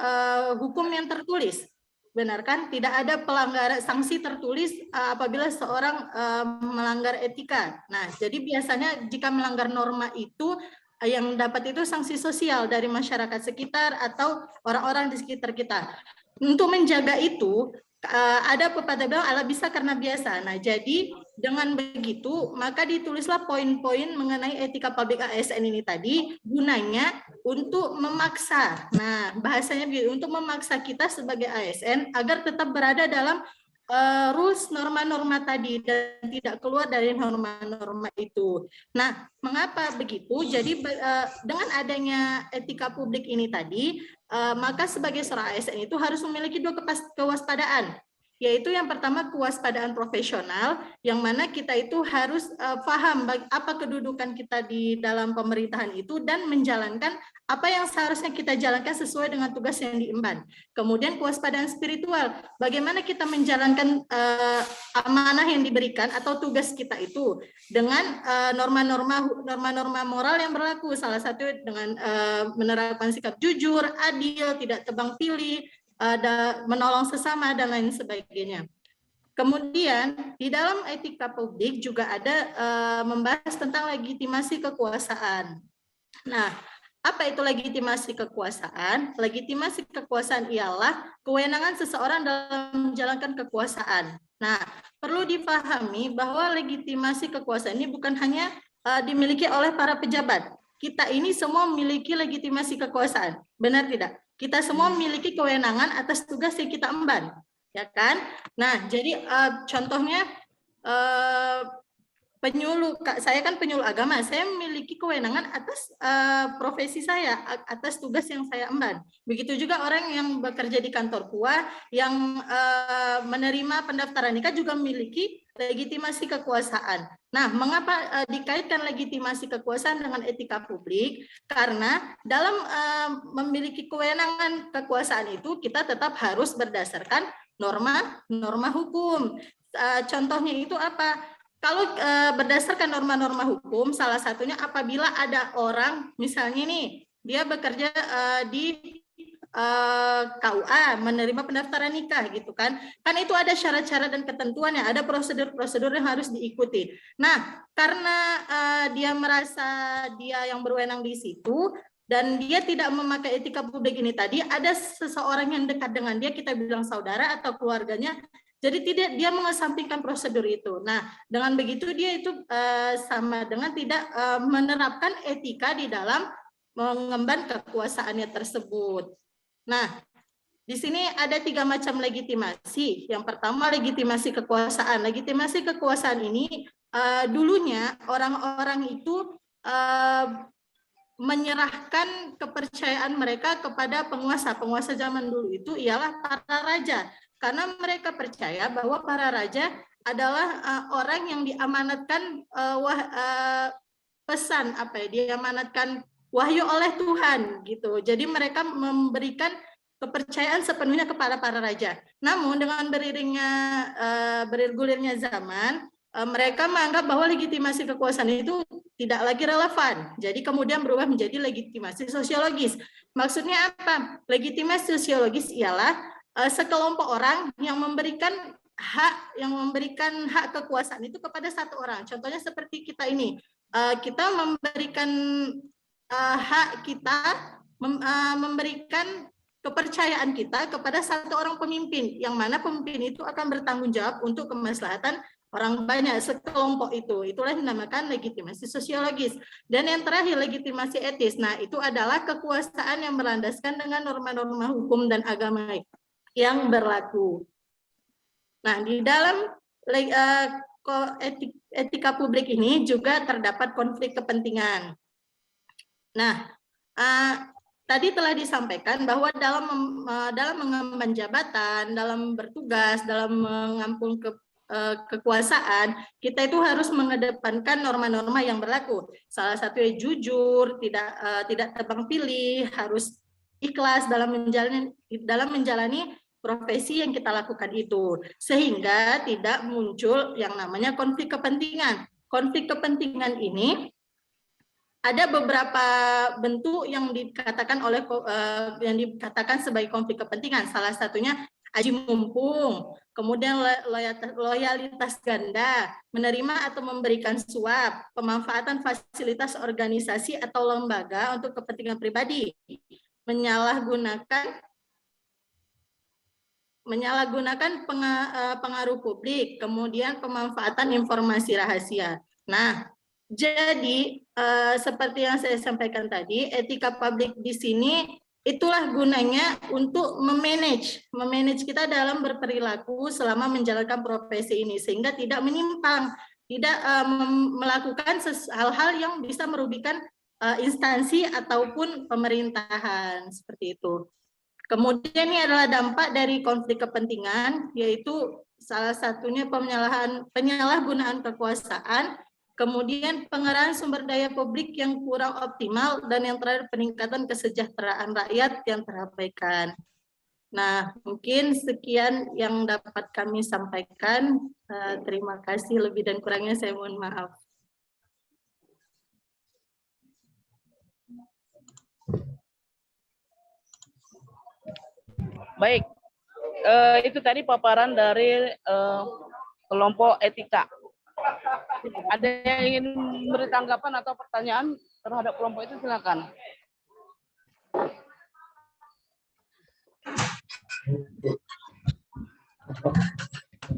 hukum yang tertulis. Benar kan? Tidak ada pelanggaran sanksi tertulis apabila seorang melanggar etika. Nah, jadi biasanya jika melanggar norma itu yang dapat itu sanksi sosial dari masyarakat sekitar atau orang-orang di sekitar kita. Untuk menjaga itu, ada pepatah bilang ala bisa karena biasa. Nah, jadi dengan begitu, maka ditulislah poin-poin mengenai etika publik ASN ini tadi, gunanya untuk memaksa. Nah, bahasanya untuk memaksa kita sebagai ASN agar tetap berada dalam rules norma-norma tadi dan tidak keluar dari norma-norma itu. Nah, mengapa begitu? Jadi dengan adanya etika publik ini tadi, maka sebagai seorang ASN itu harus memiliki dua kewaspadaan, yaitu yang pertama kewaspadaan profesional, yang mana kita itu harus paham apa kedudukan kita di dalam pemerintahan itu dan menjalankan apa yang seharusnya kita jalankan sesuai dengan tugas yang diemban. Kemudian kewaspadaan spiritual, bagaimana kita menjalankan amanah yang diberikan atau tugas kita itu dengan norma-norma moral yang berlaku, salah satu dengan menerapkan sikap jujur, adil, tidak tebang pilih, menolong sesama dan lain sebagainya. Kemudian di dalam etika publik juga ada membahas tentang legitimasi kekuasaan. Nah, apa itu legitimasi kekuasaan? Legitimasi kekuasaan ialah kewenangan seseorang dalam menjalankan kekuasaan. Nah, perlu dipahami bahwa legitimasi kekuasaan ini bukan hanya dimiliki oleh para pejabat. Kita ini semua memiliki legitimasi kekuasaan. Benar tidak? Kita semua memiliki kewenangan atas tugas yang kita emban, ya kan? Nah, jadi contohnya penyuluh, saya kan penyuluh agama, saya memiliki kewenangan atas profesi saya, atas tugas yang saya emban. Begitu juga orang yang bekerja di kantor KUA yang menerima pendaftaran nikah juga memiliki legitimasi kekuasaan. Nah, mengapa dikaitkan legitimasi kekuasaan dengan etika publik? Karena dalam memiliki kewenangan kekuasaan itu kita tetap harus berdasarkan norma hukum. Contohnya itu apa? Kalau berdasarkan norma-norma hukum, salah satunya apabila ada orang, misalnya nih, dia bekerja di KUA, menerima pendaftaran nikah gitu kan itu ada syarat-syarat dan ketentuannya, ada prosedur-prosedur yang harus diikuti. Nah, karena dia merasa dia yang berwenang di situ dan dia tidak memakai etika publik ini tadi, ada seseorang yang dekat dengan dia, kita bilang saudara atau keluarganya, jadi tidak, dia mengesampingkan prosedur itu. Nah, dengan begitu dia itu sama dengan tidak menerapkan etika di dalam mengemban kekuasaannya tersebut. Nah, di sini ada 3 macam legitimasi. Yang pertama legitimasi kekuasaan. Legitimasi kekuasaan ini dulunya orang-orang itu menyerahkan kepercayaan mereka kepada penguasa. Penguasa zaman dulu itu ialah para raja. Karena mereka percaya bahwa para raja adalah orang yang diamanatkan pesan diamanatkan wahyu oleh Tuhan gitu. Jadi mereka memberikan kepercayaan sepenuhnya kepada para raja. Namun dengan bergulirnya zaman, mereka menganggap bahwa legitimasi kekuasaan itu tidak lagi relevan. Jadi kemudian berubah menjadi legitimasi sosiologis. Maksudnya apa? Legitimasi sosiologis ialah sekelompok orang yang memberikan hak kekuasaan itu kepada satu orang. Contohnya seperti kita ini, kita memberikan hak kita, memberikan kepercayaan kita kepada satu orang pemimpin, yang mana pemimpin itu akan bertanggung jawab untuk kemaslahatan orang banyak sekelompok itu. Itulah yang dinamakan legitimasi sosiologis. Dan yang terakhir legitimasi etis. Nah, itu adalah kekuasaan yang berlandaskan dengan norma-norma hukum dan agama yang berlaku. Nah, di dalam etika publik ini juga terdapat konflik kepentingan. Nah, tadi telah disampaikan bahwa dalam mengemban jabatan, dalam bertugas, dalam mengampung kekuasaan, kita itu harus mengedepankan norma-norma yang berlaku. Salah satunya jujur, tidak tebang pilih, harus ikhlas dalam menjalani profesi yang kita lakukan itu, sehingga tidak muncul yang namanya konflik kepentingan. Konflik kepentingan ini ada beberapa bentuk yang dikatakan sebagai konflik kepentingan. Salah satunya aji mumpung, kemudian loyalitas ganda, menerima atau memberikan suap, pemanfaatan fasilitas organisasi atau lembaga untuk kepentingan pribadi, menyalahgunakan pengaruh publik, kemudian pemanfaatan informasi rahasia. Nah, jadi seperti yang saya sampaikan tadi, etika publik di sini itulah gunanya untuk memanage kita dalam berperilaku selama menjalankan profesi ini, sehingga tidak menyimpang, tidak melakukan hal-hal yang bisa merugikan instansi ataupun pemerintahan, seperti itu. Kemudian ini adalah dampak dari konflik kepentingan, yaitu salah satunya penyalahgunaan kekuasaan, kemudian pengerahan sumber daya publik yang kurang optimal, dan yang terakhir peningkatan kesejahteraan rakyat yang terabaikan. Nah, mungkin sekian yang dapat kami sampaikan. Terima kasih, lebih dan kurangnya saya mohon maaf. Baik, itu tadi paparan dari kelompok etika. Ada yang ingin memberi tanggapan atau pertanyaan terhadap kelompok itu, silakan.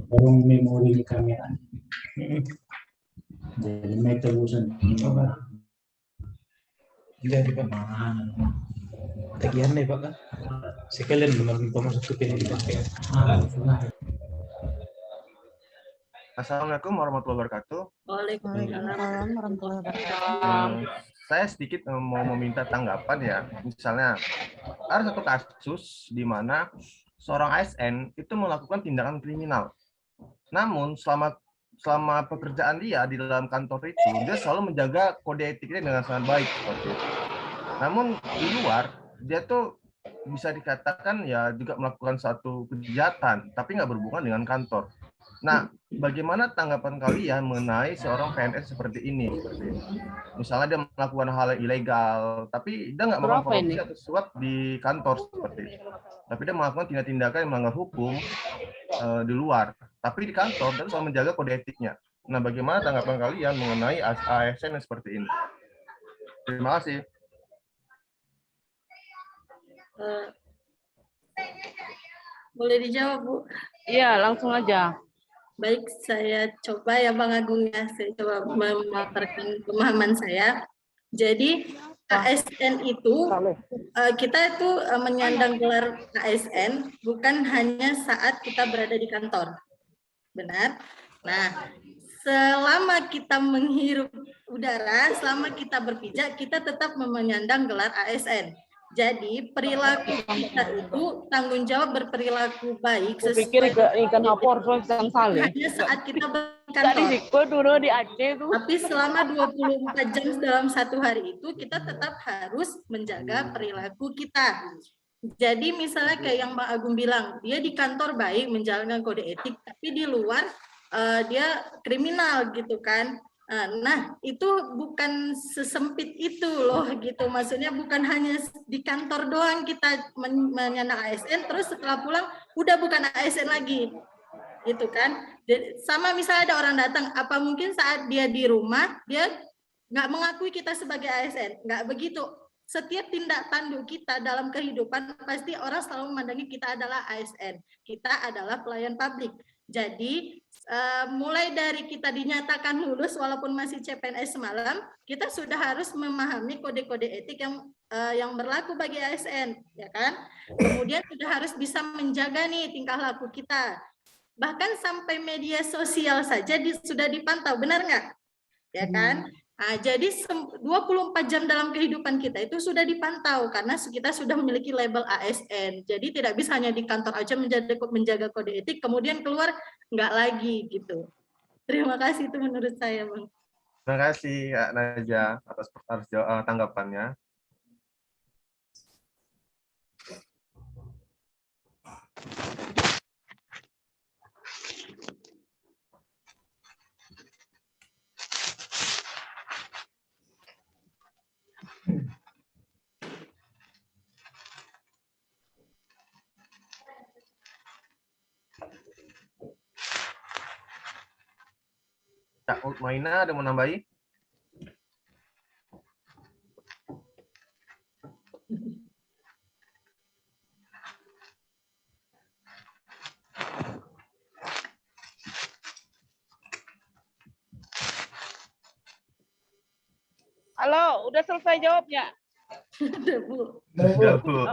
Orang memori kamera. Jadi metabosan. Jadi Pak. Tagihan nih Pak kan? Sekalian meminta masuk ke ini dipakai. Assalamualaikum warahmatullahi wabarakatuh. Waalaikumsalam warahmatullahi wabarakatuh. Saya sedikit mau meminta tanggapan ya. Misalnya ada satu kasus di mana seorang ASN itu melakukan tindakan kriminal. Namun selama pekerjaan dia di dalam kantor itu, dia selalu menjaga kode etiknya dengan sangat baik seperti itu. Namun di luar dia tuh bisa dikatakan ya juga melakukan satu kejahatan, tapi nggak berhubungan dengan kantor. Nah, bagaimana tanggapan kalian mengenai seorang PNS seperti ini? Misalnya dia melakukan hal yang ilegal, tapi dia nggak melakukan korupsi atau suap di kantor seperti itu. Tapi dia melakukan tindak-tindakan yang melanggar hukum di luar, tapi di kantor dan selalu menjaga kode etiknya. Nah, bagaimana tanggapan kalian mengenai ASN yang seperti ini? Terima kasih. Boleh dijawab, Bu? Iya, langsung aja. Baik, saya coba ya Bang Agung ya, saya coba memaparkan pemahaman saya. Jadi ASN itu, kita itu menyandang gelar ASN bukan hanya saat kita berada di kantor. Benar? Nah, selama kita menghirup udara, selama kita berpijak, kita tetap menyandang gelar ASN. Jadi perilaku kita itu tanggung jawab berperilaku baik sesuai hanya saat kita berkantor. Tapi selama 24 jam dalam satu hari itu kita tetap harus menjaga perilaku kita. Jadi misalnya kayak yang Mbak Agung bilang, dia di kantor baik menjalankan kode etik, tapi di luar dia kriminal gitu kan. Nah, itu bukan sesempit itu loh gitu. Maksudnya bukan hanya di kantor doang kita menyandang ASN, terus setelah pulang udah bukan ASN lagi. Gitu kan. Sama misalnya ada orang datang, apa mungkin saat dia di rumah, dia nggak mengakui kita sebagai ASN. Nggak begitu. Setiap tindak tanduk kita dalam kehidupan, pasti orang selalu memandangi kita adalah ASN. Kita adalah pelayan publik. Jadi mulai dari kita dinyatakan lulus walaupun masih CPNS semalam, kita sudah harus memahami kode-kode etik yang berlaku bagi ASN, ya kan? Kemudian sudah harus bisa menjaga nih tingkah laku kita. Bahkan sampai media sosial saja sudah dipantau, benar nggak? Ya kan? Nah, jadi 24 jam dalam kehidupan kita itu sudah dipantau karena kita sudah memiliki label ASN. Jadi tidak bisa hanya di kantor aja menjaga kode etik, kemudian keluar nggak lagi gitu. Terima kasih, itu menurut saya, Bang. Terima kasih Kak Naja atas tanggapannya. Kak Maina ada mau nambahi? Halo, udah selesai jawabnya? Udah, Bu. Sudah, Bu.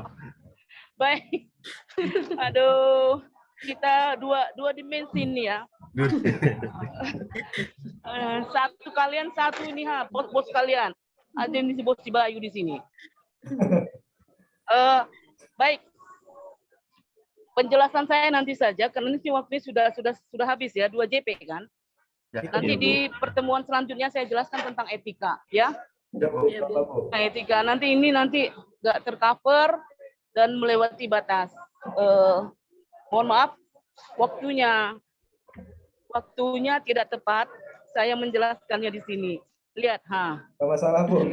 Baik. Aduh, kita dua dimensi nih ya. Satu kalian, satu ini bos kalian. Ada yang si bos si Bayu di sini. Baik. Penjelasan saya nanti saja karena ini waktunya sudah habis ya, 2 JP kan. Ya, Nanti di pertemuan selanjutnya saya jelaskan tentang etika ya. Nah, etika nanti nggak tercover dan melewati batas. Mohon maaf, waktunya tidak tepat. Saya menjelaskannya di sini. Lihat, Nggak masalah, Bu.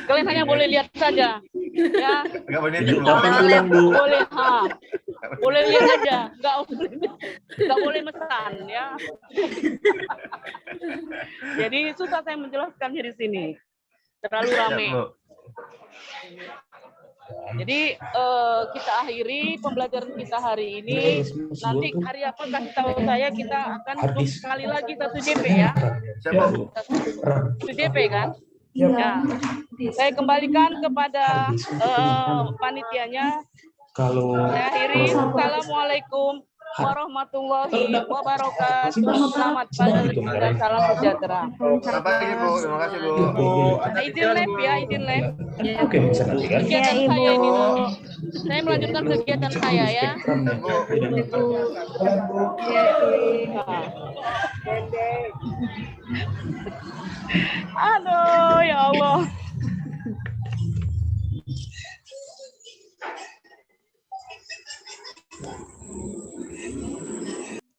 Kalian hanya boleh lihat saja, ya. Nggak boleh, Boleh, boleh lihat aja, nggak boleh mesan, ya. Jadi susah saya menjelaskannya di sini, terlalu ramai. Jadi kita akhiri pembelajaran kita hari ini. Nanti hari apa kasih tahu saya, kita akan sekali lagi 1 JP ya. 1 JP kan? Ya. Saya kembalikan kepada panitianya. Saya akhiri. Assalamualaikum warahmatullahi wabarakatuh. Selamat pagi dan salam sejahtera. Selamat pagi, Bu. Terima kasih, Bu. Izin live ya, izin live. Oke, bisa kalian. Kegiatan saya ini, saya melanjutkan kegiatan saya ya. Aduh, ya Allah.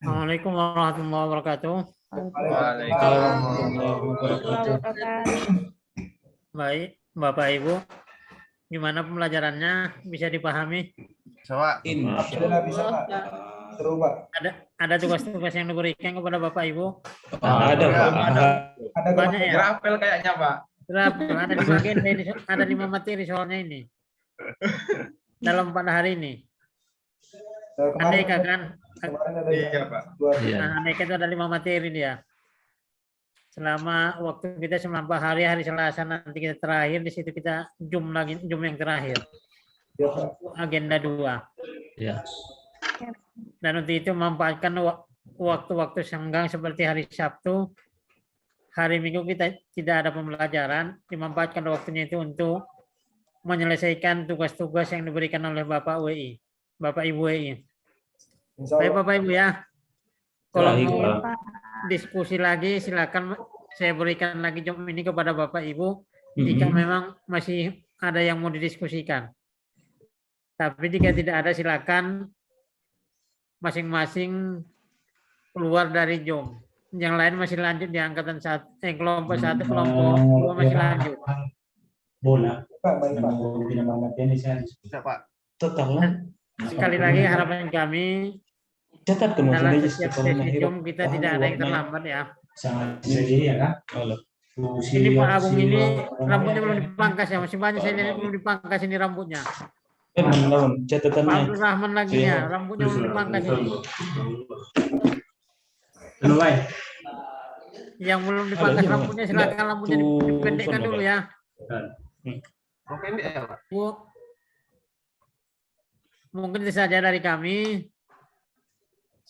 Assalamualaikum warahmatullahi wabarakatuh. Baik, Bapak Ibu, gimana pembelajarannya? Bisa dipahami? Alhamdulillah bisa, Pak. Seru, Pak. Ada tugas-tugas yang diberikan kepada Bapak Ibu? Ada, Pak. Ada Banyak ya? Grafel kayaknya, Pak. Grafel, ada 5 materi soalnya ini. Dalam 4 hari ini. Aneka kan? Iya, Pak. Nah, aneka itu ada 5 materi dia. Selama waktu kita 90 hari, hari Selasa nanti kita terakhir, di situ kita zoom yang terakhir. Agenda 2. Ya. Dan untuk itu memanfaatkan waktu-waktu senggang seperti hari Sabtu, hari Minggu kita tidak ada pembelajaran, dimanfaatkan waktunya itu untuk menyelesaikan tugas-tugas yang diberikan oleh Bapak WI, Bapak Ibu WI. Baik Bapak Ibu ya. Kalau mau diskusi lagi silakan saya berikan lagi job ini kepada Bapak Ibu jika memang masih ada yang mau didiskusikan. Tapi jika tidak ada silakan masing-masing keluar dari job. Yang lain masih lanjut di angkatan kelompok 1, kelompok 2 masih lanjut. Bola. Sekali lagi harapan kami dalam setiap sesi Zoom kita tidak ada yang terlambat ya. Ini Pak Agung ini rambutnya belum dipangkas ya, masih banyak saya lihat belum dipangkas ini rambutnya. Naon Pak catatannya. Abdul Rahman lagi ya, rambutnya belum dipangkas ini. Yang belum dipangkas rambutnya silakan rambutnya dipendekkan dulu ya. Pendek ya, Pak? Bu, mungkin itu saja dari kami.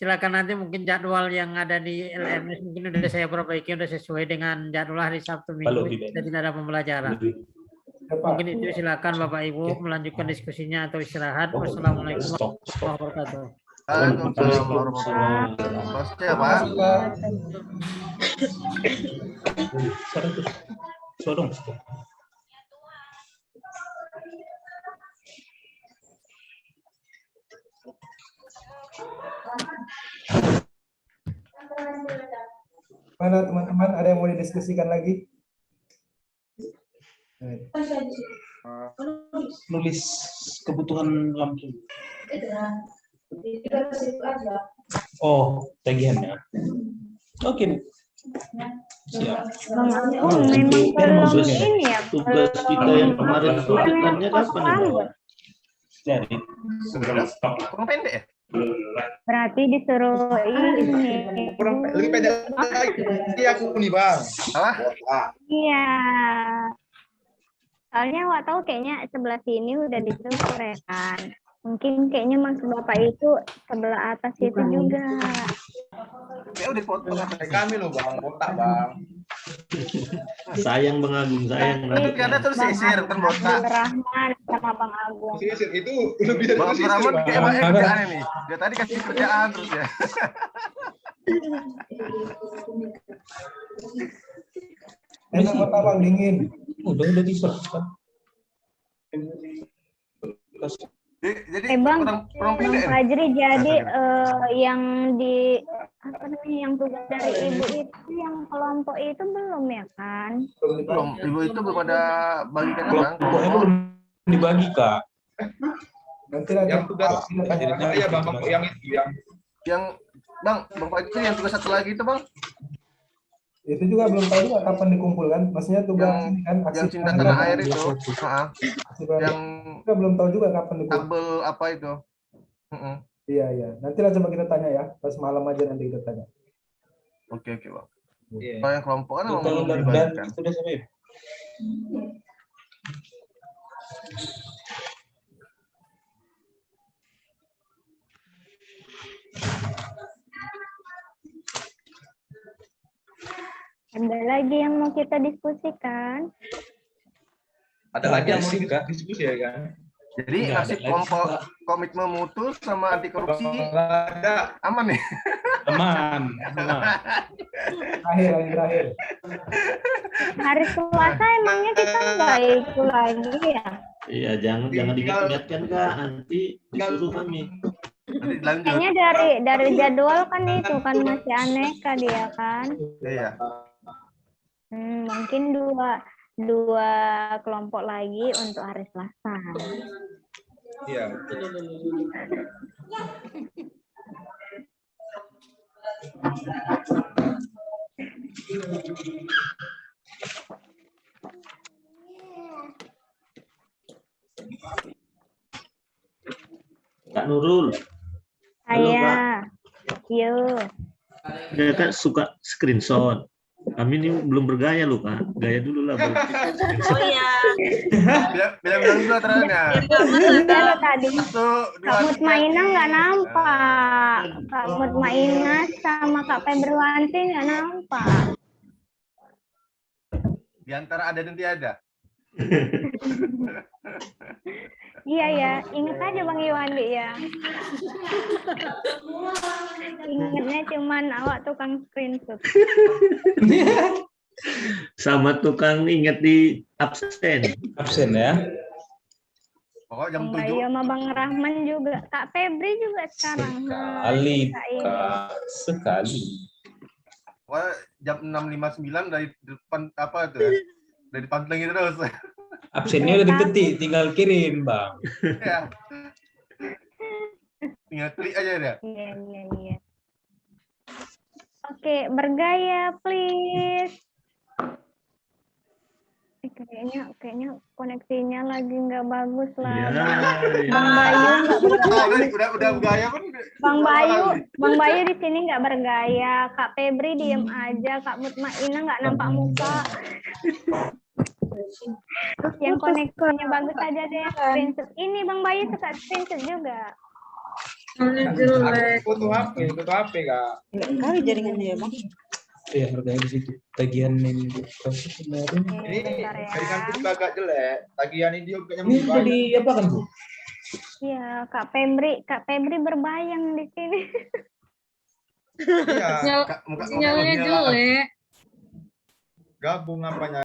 Silakan nanti mungkin jadwal yang ada di LMS mungkin sudah saya perbaiki, sudah sesuai dengan jadwal hari Sabtu Minggu. Kita tidak ada pembelajaran. Mungkin itu silakan Bapak Ibu melanjutkan diskusinya atau istirahat. Wassalamualaikum warahmatullahi wabarakatuh. Waalaikumsalam warahmatullahi wabarakatuh. Bos ya, Pak. Sorong. Mana teman-teman, ada yang mau didiskusikan lagi? Nulis kebutuhan lampu. Oh, tagihannya. Oke. Siap. Bang Agung memang belum ini ya. Tugas kita yang kemarin itu deadline-nya kapan ya, Bang? Jadi, Kurang pendek ya? Berarti disuruh ini. Lebih pendek lagi aku nih, Bang. Apa? Iya. Soalnya Wak tahu kayaknya sebelah sini udah diselesaikan. Mungkin kayaknya maksud Bapak itu sebelah atas itu juga. Ya udah foto Kami loh, Bang. Botak, Bang. Sayang Bang Agung, sayang. Nanti karena terus sisir kan botak. Abdul Rahman sama Bang Agung. Sisir itu lebih dari Bang sisir, Rahman Bang. kayak banyak kerjaan nih. Dia tadi kasih kerjaan terus ya. Enak apa Bang, dingin? udah diserahkan. Jadi Bang, kurang Bang pendek. Fajri, jadi yang di apa namanya yang tugas dari ibu itu yang kelompok itu belum ya kan? Belum, ibu itu belum ada bagikan Bang. Kelompoknya belum dibagi, Kak. Nanti lah Yang tugas ya, Bang, yang itu Yang Bang Fajri yang tugas satu lagi itu Bang. itu juga belum tahu juga kapan dikumpulkan. Maksudnya tugas ini kan Yang cinta tanah air itu. Yang kita belum tahu juga kapan dikumpulkan. tabel apa itu? Iya, iya. Nanti lah coba kita tanya ya. Pas malam aja nanti kita tanya. Oke Bang. Kalau yang kelompok kan memang Total belum dan dibagikan. sudah sampai. Ada lagi yang mau kita diskusikan? ada lagi yang mau diskusi ya kan? Jadi nasib kelompok komitmen mutu sama anti korupsi aman nih. Aman. Terakhir. Hari Selasa emangnya kita nggak itu lagi ya? Iya, jangan diingatkan Kak, nanti disuruh kami. Kayaknya dari jadwal kan itu kan masih aneka dia kan. Iya. Mungkin dua kelompok lagi untuk hari Selasa. Iya. Kak Nurul. Halo, Saya. Kak. Yuk. Dia kan suka screenshot. Kami ini belum bergaya loh Kak. Gaya dulu lah. Oh iya. Bilang dulu terangnya. Kalau tadi Kak Mutmainah nggak nampak. Kak Mutmainah sama Kak Febriwanti nggak nampak. Di antara ada dan tiada. Iya ya, ingat aja Bang Iwandi ya. Ingatnya cuman awak tukang screenshot. Sama tukang ingat di absen. Absen ya. Oh, jam 7. Iya sama Bang Rahman juga. Kak Febri juga sekarang. Sekali. Wah, jam 6.59 dari depan apa tuh ya? Dari pantengin terus. Absennya udah diketik, tinggal kirim, Bang. Ya. Tinggal klik aja dia. Iya. Oke, bergaya please. Kayaknya kayaknya koneksinya lagi nggak bagus lah. Ya, Bang Bayu nggak bergaya. Udah bergaya pun. Bang Bayu di sini nggak bergaya. Kak Febri diem aja. Kak Mutmainah nggak nampak muka. Terus yang koneksinya bagus aja deh. Screenshot. Ini Bang Bayu suka screenshot juga. Foto HP Kak. Enggak kali jaringannya ya, Bang. Iya, harganya di situ. Tagihan yang kemarin. Ini jaringan juga agak jelek. Tagihan ini dia kayaknya Ini lebih udah di banyak. apa kan, Bu? Iya, Kak Febri berbayang di sini. Iya. Sinyalnya jelek. Gabung apanya?